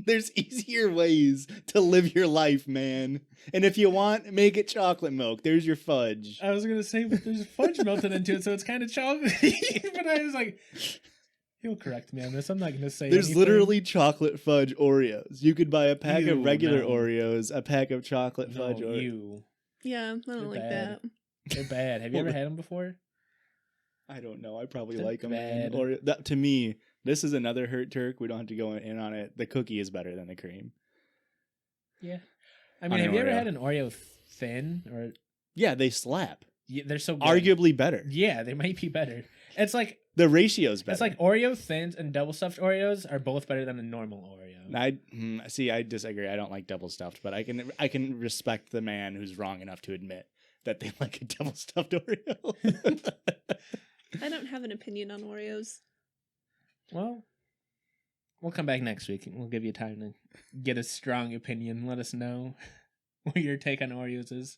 There's easier ways to live your life, man. And if you want, make it chocolate milk. There's your fudge. I was gonna say, but there's fudge melted into it, so it's kind of chocolatey. But I was like, he'll correct me on this. I'm not gonna say. There's anything. literally chocolate fudge Oreos. You could buy a pack Ew, of regular no. Oreos, a pack of chocolate No, fudge Oreos. you. yeah, I don't They're like bad. that. They're bad. Have you ever had them before? I don't know. I probably They're like them. bad. Or that, to me, this is another hurt Turk. We don't have to go in on it. The cookie is better than the cream. Yeah. I On mean, an have you ever Oreo. had an Oreo thin or? Yeah, they slap. Yeah, they're so good. Arguably better. Yeah, they might be better. It's like The ratio's better. it's like Oreo thins and double stuffed Oreos are both better than a normal Oreo. I disagree. I don't like double stuffed, but I can respect the man who's wrong enough to admit that they like a double stuffed Oreo. I don't have an opinion on Oreos. Well, we'll come back next week and we'll give you time to get a strong opinion. Let us know what your take on Oreos is.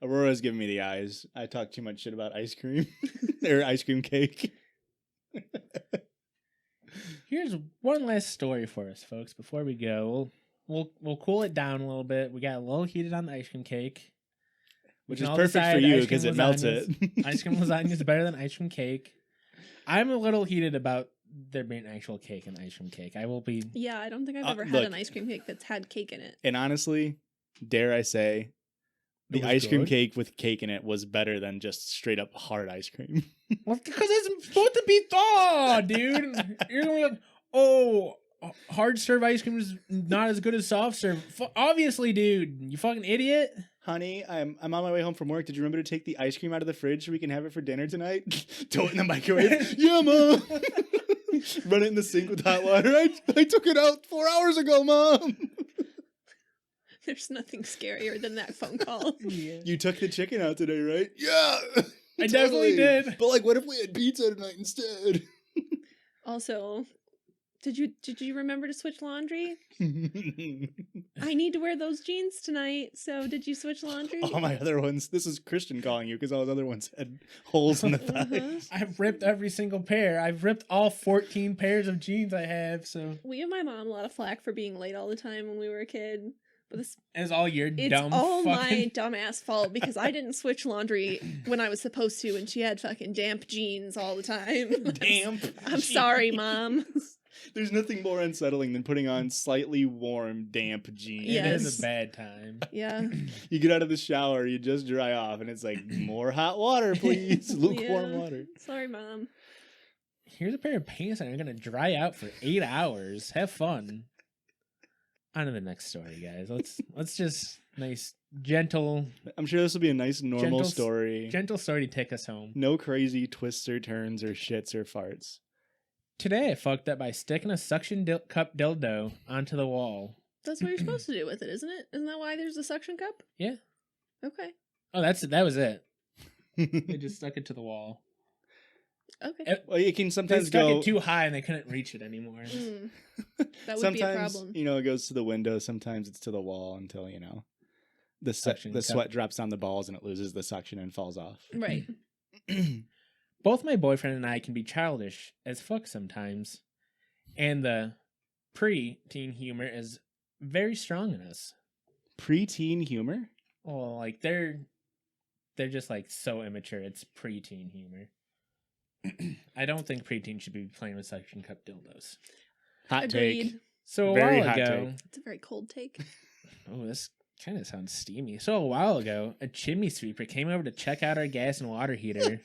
Aurora's giving me the eyes. I talk too much shit about ice cream or ice cream cake. Here's one last story for us, folks. Before we go, we'll cool it down a little bit. We got a little heated on the ice cream cake, Which We is can all perfect for decide you ice cream because it melts lasagnas- it. Ice cream lasagna is better than ice cream cake. I'm a little heated about there being actual cake in ice cream cake. I will be. Yeah, I don't think I've ever had look. an ice cream cake that's had cake in it. And honestly, dare I say, the was ice cream good? cake with cake in it was better than just straight up hard ice cream. Well, because it's supposed to be thawed, dude. You're gonna be like, oh, hard serve ice cream is not as good as soft serve. Obviously, dude. You fucking idiot. Honey, I'm on my way home from work. Did you remember to take the ice cream out of the fridge so we can have it for dinner tonight? Throw it in the microwave. Yeah, Mom. Run it in the sink with hot water. I took it out 4 hours ago, Mom. There's nothing scarier than that phone call. Yeah. You took the chicken out today, right? Yeah. I definitely did. But like, what if we had pizza tonight instead? Also, did you remember to switch laundry? I need to wear those jeans tonight. So did you switch laundry? All my other ones. This is Christian calling you because all his other ones had holes in the Uh-huh. thighs. I've ripped every single pair. I've ripped all 14 pairs of jeans I have. So We give my mom a lot of flack for being late all the time when we were a kid. But it's all your it's dumb all my fucking. dumbass fault because I didn't switch laundry when I was supposed to, and she had fucking damp jeans all the time. Damp. I'm sorry, Mom. There's nothing more unsettling than putting on slightly warm, damp jeans. It Yes. is a bad time. Yeah. You get out of the shower, you just dry off, and it's like, more hot water, please. Lukewarm Yeah. water. Sorry, Mom. Here's a pair of pants that are gonna dry out for 8 hours. Have fun. On to the next story, guys. Let's just nice, gentle I'm sure this will be a nice, normal Gentle- story. story to take us home. No crazy twists or turns or shits or farts. Today I fucked up by sticking a suction cup dildo onto the wall. That's what you're supposed to do with it, isn't it? Isn't that why there's a suction cup? Yeah. Okay. Oh, that was it. They just stuck it to the wall. Okay. Well, it can They sometimes stuck go it too high and they couldn't reach it anymore. That would sometimes, be a problem. it goes to the window. Sometimes it's to the wall until, the Suction cup. sweat drops down the balls and it loses the suction and falls off. Right. Both my boyfriend and I can be childish as fuck sometimes, and the pre-teen humor is very strong in us. Preteen humor? Well, like they're just like so immature. It's preteen humor. I don't think preteens should be playing with suction cup dildos. Hot Agreed. take. So a Very while hot ago, take. It's a very cold take. oh, this kind of sounds steamy. So a while ago, a chimney sweeper came over to check out our gas and water heater.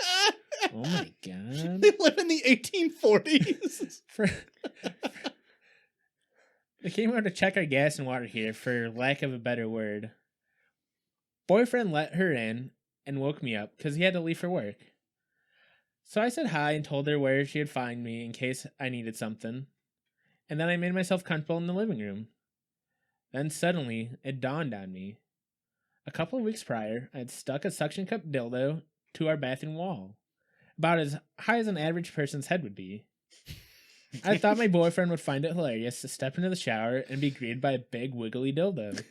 Oh my god! They live in the 1840s. They came over to check our gas and water heater, for lack of a better word. Boyfriend let her in and woke me up because he had to leave for work. So I said hi and told her where she would find me in case I needed something. And then I made myself comfortable in the living room. Then suddenly, it dawned on me. A couple of weeks prior, I had stuck a suction cup dildo to our bathroom wall, about as high as an average person's head would be. I thought my boyfriend would find it hilarious to step into the shower and be greeted by a big wiggly dildo.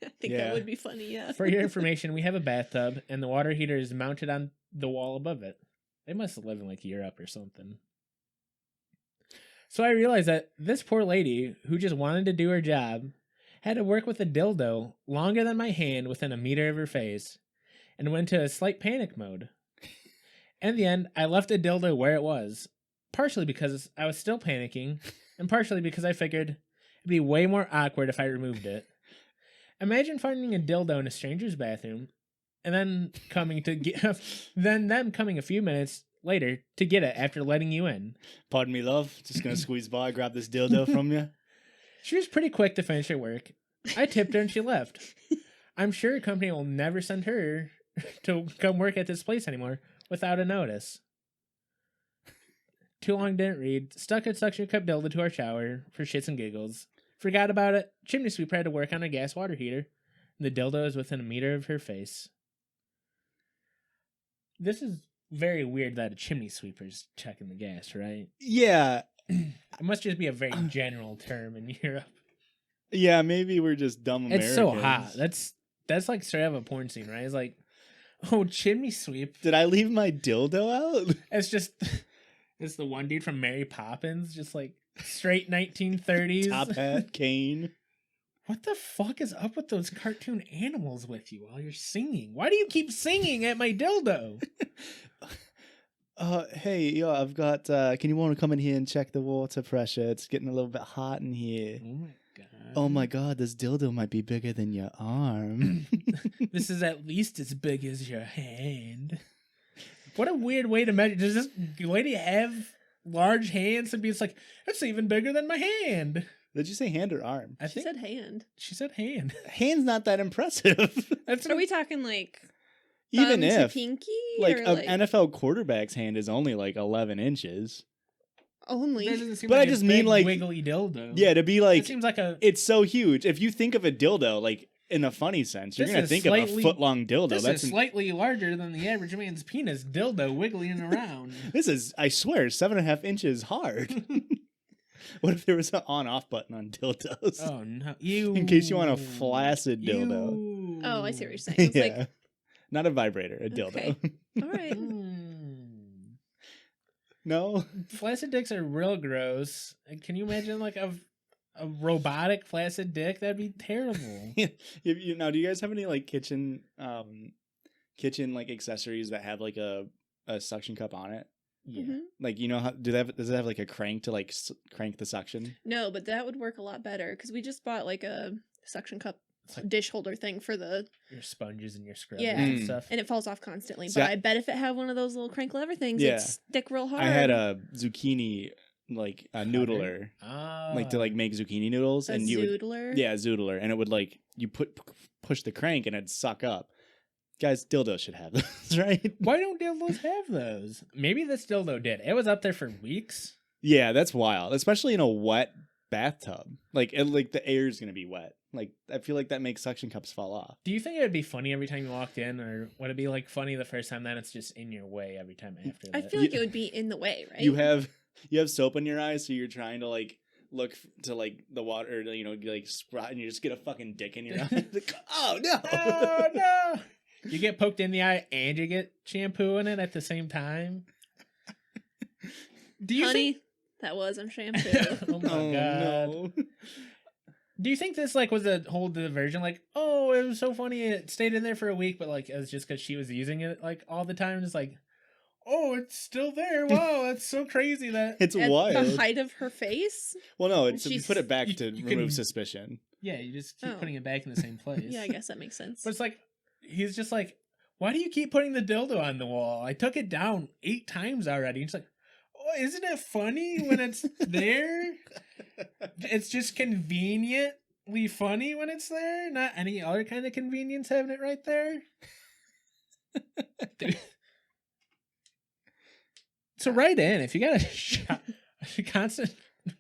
I think that would be funny, yeah. For your information, we have a bathtub, and the water heater is mounted on the wall above it. They must live in like Europe or something. So I realized that this poor lady, who just wanted to do her job, had to work with a dildo longer than my hand within a meter of her face, and went into a slight panic mode. In the end, I left the dildo where it was, partially because I was still panicking, and partially because I figured it'd be way more awkward if I removed it. Imagine finding a dildo in a stranger's bathroom, and then them coming a few minutes later to get it after letting you in. Pardon me, love. Just gonna squeeze by, grab this dildo from you. She was pretty quick to finish her work. I tipped her and she left. I'm sure her company will never send her to come work at this place anymore without a notice. Too long didn't read. Stuck a suction cup dildo to our shower for shits and giggles. Forgot about it. Chimney sweeper had to work on her gas water heater. And the dildo is within a meter of her face. This is very weird that a chimney sweeper's checking the gas, right? Yeah. It must just be a very general term in Europe. Yeah, maybe we're just dumb Americans. It's so hot. That's like straight out of a porn scene, right? It's like, oh, chimney sweep. Did I leave my dildo out? It's the one dude from Mary Poppins, just like straight 1930s. Top hat, cane. What the fuck is up with those cartoon animals with you while you're singing? Why do you keep singing at my dildo? Hey, yeah, I've got, can you want to come in here and check the water pressure? It's getting a little bit hot in here. Oh my god. Oh my god, this dildo might be bigger than your arm. This is at least as big as your hand. What a weird way to measure. Does this lady have large hands and be like, it's even bigger than my hand? Did you say hand or arm? She said hand. She said hand. Hand's not that impressive. Are we talking like even thumb to if pinky? like or an NFL quarterback's hand is only like 11 inches. Only. But I just mean like wiggly dildo. Yeah, to be like it seems like it's so huge. If you think of a dildo like in a funny sense, you're gonna think of a foot-long dildo. This is slightly larger than the average man's penis dildo wiggling around. This is, I swear, 7.5 inches hard. What if there was an on-off button on dildos? Oh no! You. In case you want a flaccid dildo. Ew. Oh, I see what you're saying. It's like, not a vibrator, a dildo. Okay. All right. No, flaccid dicks are real gross. Can you imagine like a robotic flaccid dick? That'd be terrible. Now, do you guys have any like kitchen like accessories that have like a suction cup on it? Yeah. Mm-hmm. Like, does it have like a crank to like crank the suction? No, but that would work a lot better because we just bought like a suction cup dish holder thing for your sponges and your scrub and stuff. And it falls off constantly. See, but I bet if it had one of those little crank lever things, Yeah. it'd stick real hard. I had a zucchini like a noodler, like to like make zucchini noodles, a and you zoodler. would, zoodler, and it would like you push the crank and it'd suck up. Guys, dildos should have those, right? Why don't dildos have those? Maybe this dildo did. It was up there for weeks. Yeah, that's wild, especially in a wet bathtub. Like the air is gonna be wet. Like, I feel like that makes suction cups fall off. Do you think it would be funny every time you walked in, or would it be like funny the first time, then it's just in your way every time after that? I feel like it would be in the way, right? You have soap in your eyes, so you're trying to like look to like the water, you know, like sprout, and you just get a fucking dick in your eye. Like, oh no! Oh no! You get poked in the eye and you get shampoo in it at the same time. Do you Honey, think that wasn't shampoo. Oh my god! No. Do you think this like was a whole diversion? Like, oh, it was so funny, it stayed in there for a week, but like it was just because she was using it like all the time. It's like, oh, it's still there. Wow, that's so crazy that It's At wild. the height of her face? Well, no, it's you She's- put it back you- to you remove can- suspicion. yeah, you just keep Oh. putting it back in the same place. Yeah, I guess that makes sense. But it's like he's just like, why do you keep putting the dildo on the wall? I took it down 8 times already. It's like, oh, isn't it funny when it's there? It's just conveniently funny when it's there, not any other kind of convenience having it right there. Dude. So write in if you got a constant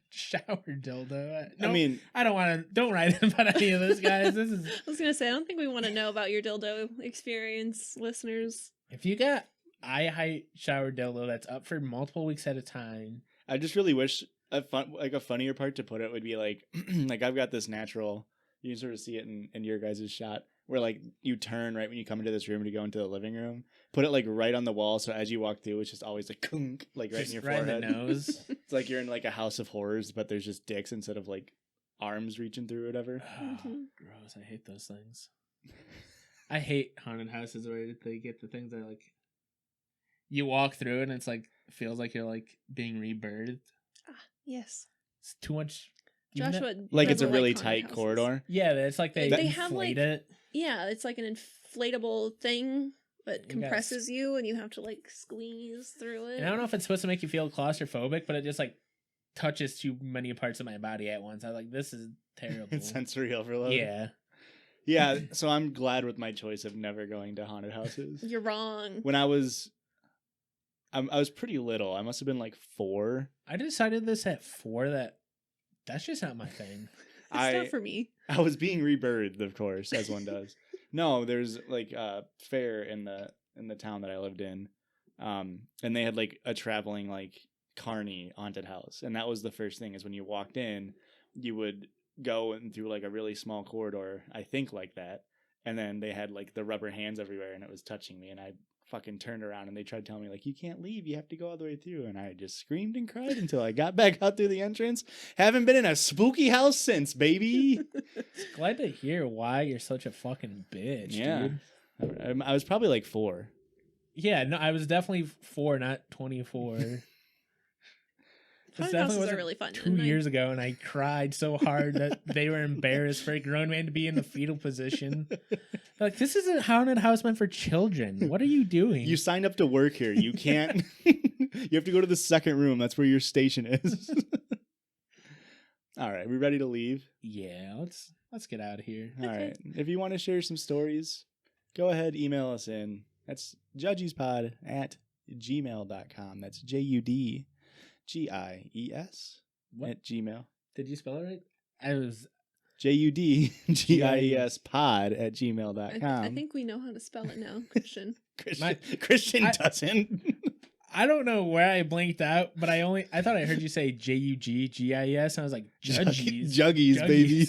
shower dildo. No, I mean, I don't write in about any of this, guys. This is I was gonna say, I don't think we want to know about your dildo experience, listeners. if you got eye height shower dildo that's up for multiple weeks at a time. I just really wish a funnier part to put it would be like, like I've got this natural. You can sort of see it in your guys' shot where like you turn right when you come into this room to go into the living room. Put it like right on the wall, so as you walk through, it's just always like kunk, like right Just in your right forehead. in the nose. It's like you're in like a house of horrors, but there's just dicks instead of like arms reaching through or whatever. Mhm. Gross. I hate those things. I hate haunted houses where they get the things that like you walk through and it's like feels like you're like being rebirthed. Yes. It's too much. even Joshua. Like it's a doesn't really haunted tight houses. corridor. Yeah, it's like they They have, inflate like, it. Yeah, it's like an inflatable thing that You guys- compresses you, and you have to like squeeze through it. And I don't know if it's supposed to make you feel claustrophobic, but it just like touches too many parts of my body at once. I was like, this is terrible. It's sensory overload. Yeah. Yeah, so I'm glad with my choice of never going to haunted houses. You're wrong. When I was pretty little. I must have been like 4. I decided this at 4 that's just not my thing. It's not for me. I was being rebirthed, of course, as one does. No, there's like a fair in the town that I lived in, and they had like a traveling like carny haunted house, and that was the first thing. Is when you walked in, you would go in through like a really small corridor, I think like that, and then they had like the rubber hands everywhere, and it was touching me, and I fucking turned around and they tried to tell me like, you can't leave, you have to go all the way through, and I just screamed and cried until I got back out through the entrance. Haven't been in a spooky house since, baby. Glad to hear why you're such a fucking bitch, Yeah. dude. I was probably like 4. Yeah, no, I was definitely 4, not 24. This Haunted houses definitely are was really fun. 2 years ago, and I cried so hard that they were embarrassed for a grown man to be in the fetal position. They're like, this is a haunted house meant for children. What are you doing? You signed up to work here. You can't. You have to go to the second room. That's where your station is. All right, we ready to leave? Yeah, let's get out of here. All Okay. right. If you want to share some stories, go ahead, email us in. That's judgiespod@gmail.com. That's JUDGIES What? at Gmail. Did you spell it right? I was. JUDGIES pod@gmail.com. I think we know how to spell it now, Christian. Christian I- doesn't. I don't know where I blinked out, but I thought I heard you say JUGGIES, and I was like, Judgies. Juggies, baby.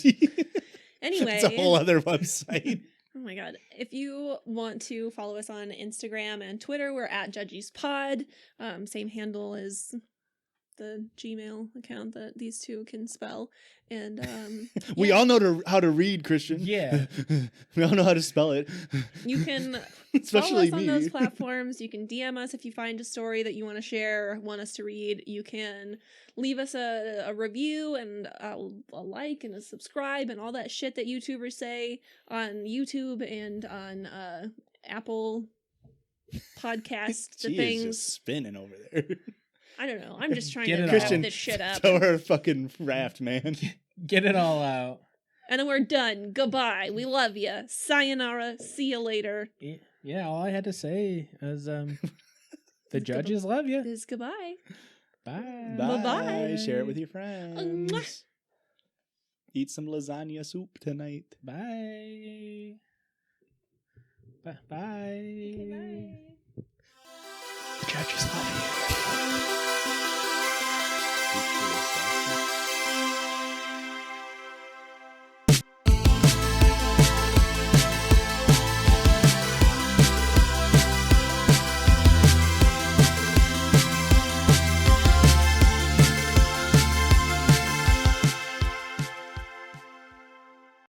Anyway, It's a whole other website. oh my god! If you want to follow us on Instagram and Twitter, we're at JudgiesPod. Same handle as the Gmail account that these two can spell. And We yeah, all know how to read, Christian. Yeah. We all know how to spell it. you can follow Especially us on me. those platforms. You can DM us if you find a story that you want to share, want us to read. You can leave us a review and a like and a subscribe and all that shit that YouTubers say on YouTube and on Apple Podcast. The She is things. just spinning over there. I don't know. I'm just trying Get to it wrap Christian, this shit up. throw her a fucking raft, man. Get it all out. And then we're done. Goodbye. We love you. Sayonara. See you later. Yeah, all I had to say is the judges love you. Is goodbye. Bye. Bye. Bye-bye. Share it with your friends. Eat some lasagna soup tonight. Bye. Bye. Okay, bye. The judges love you.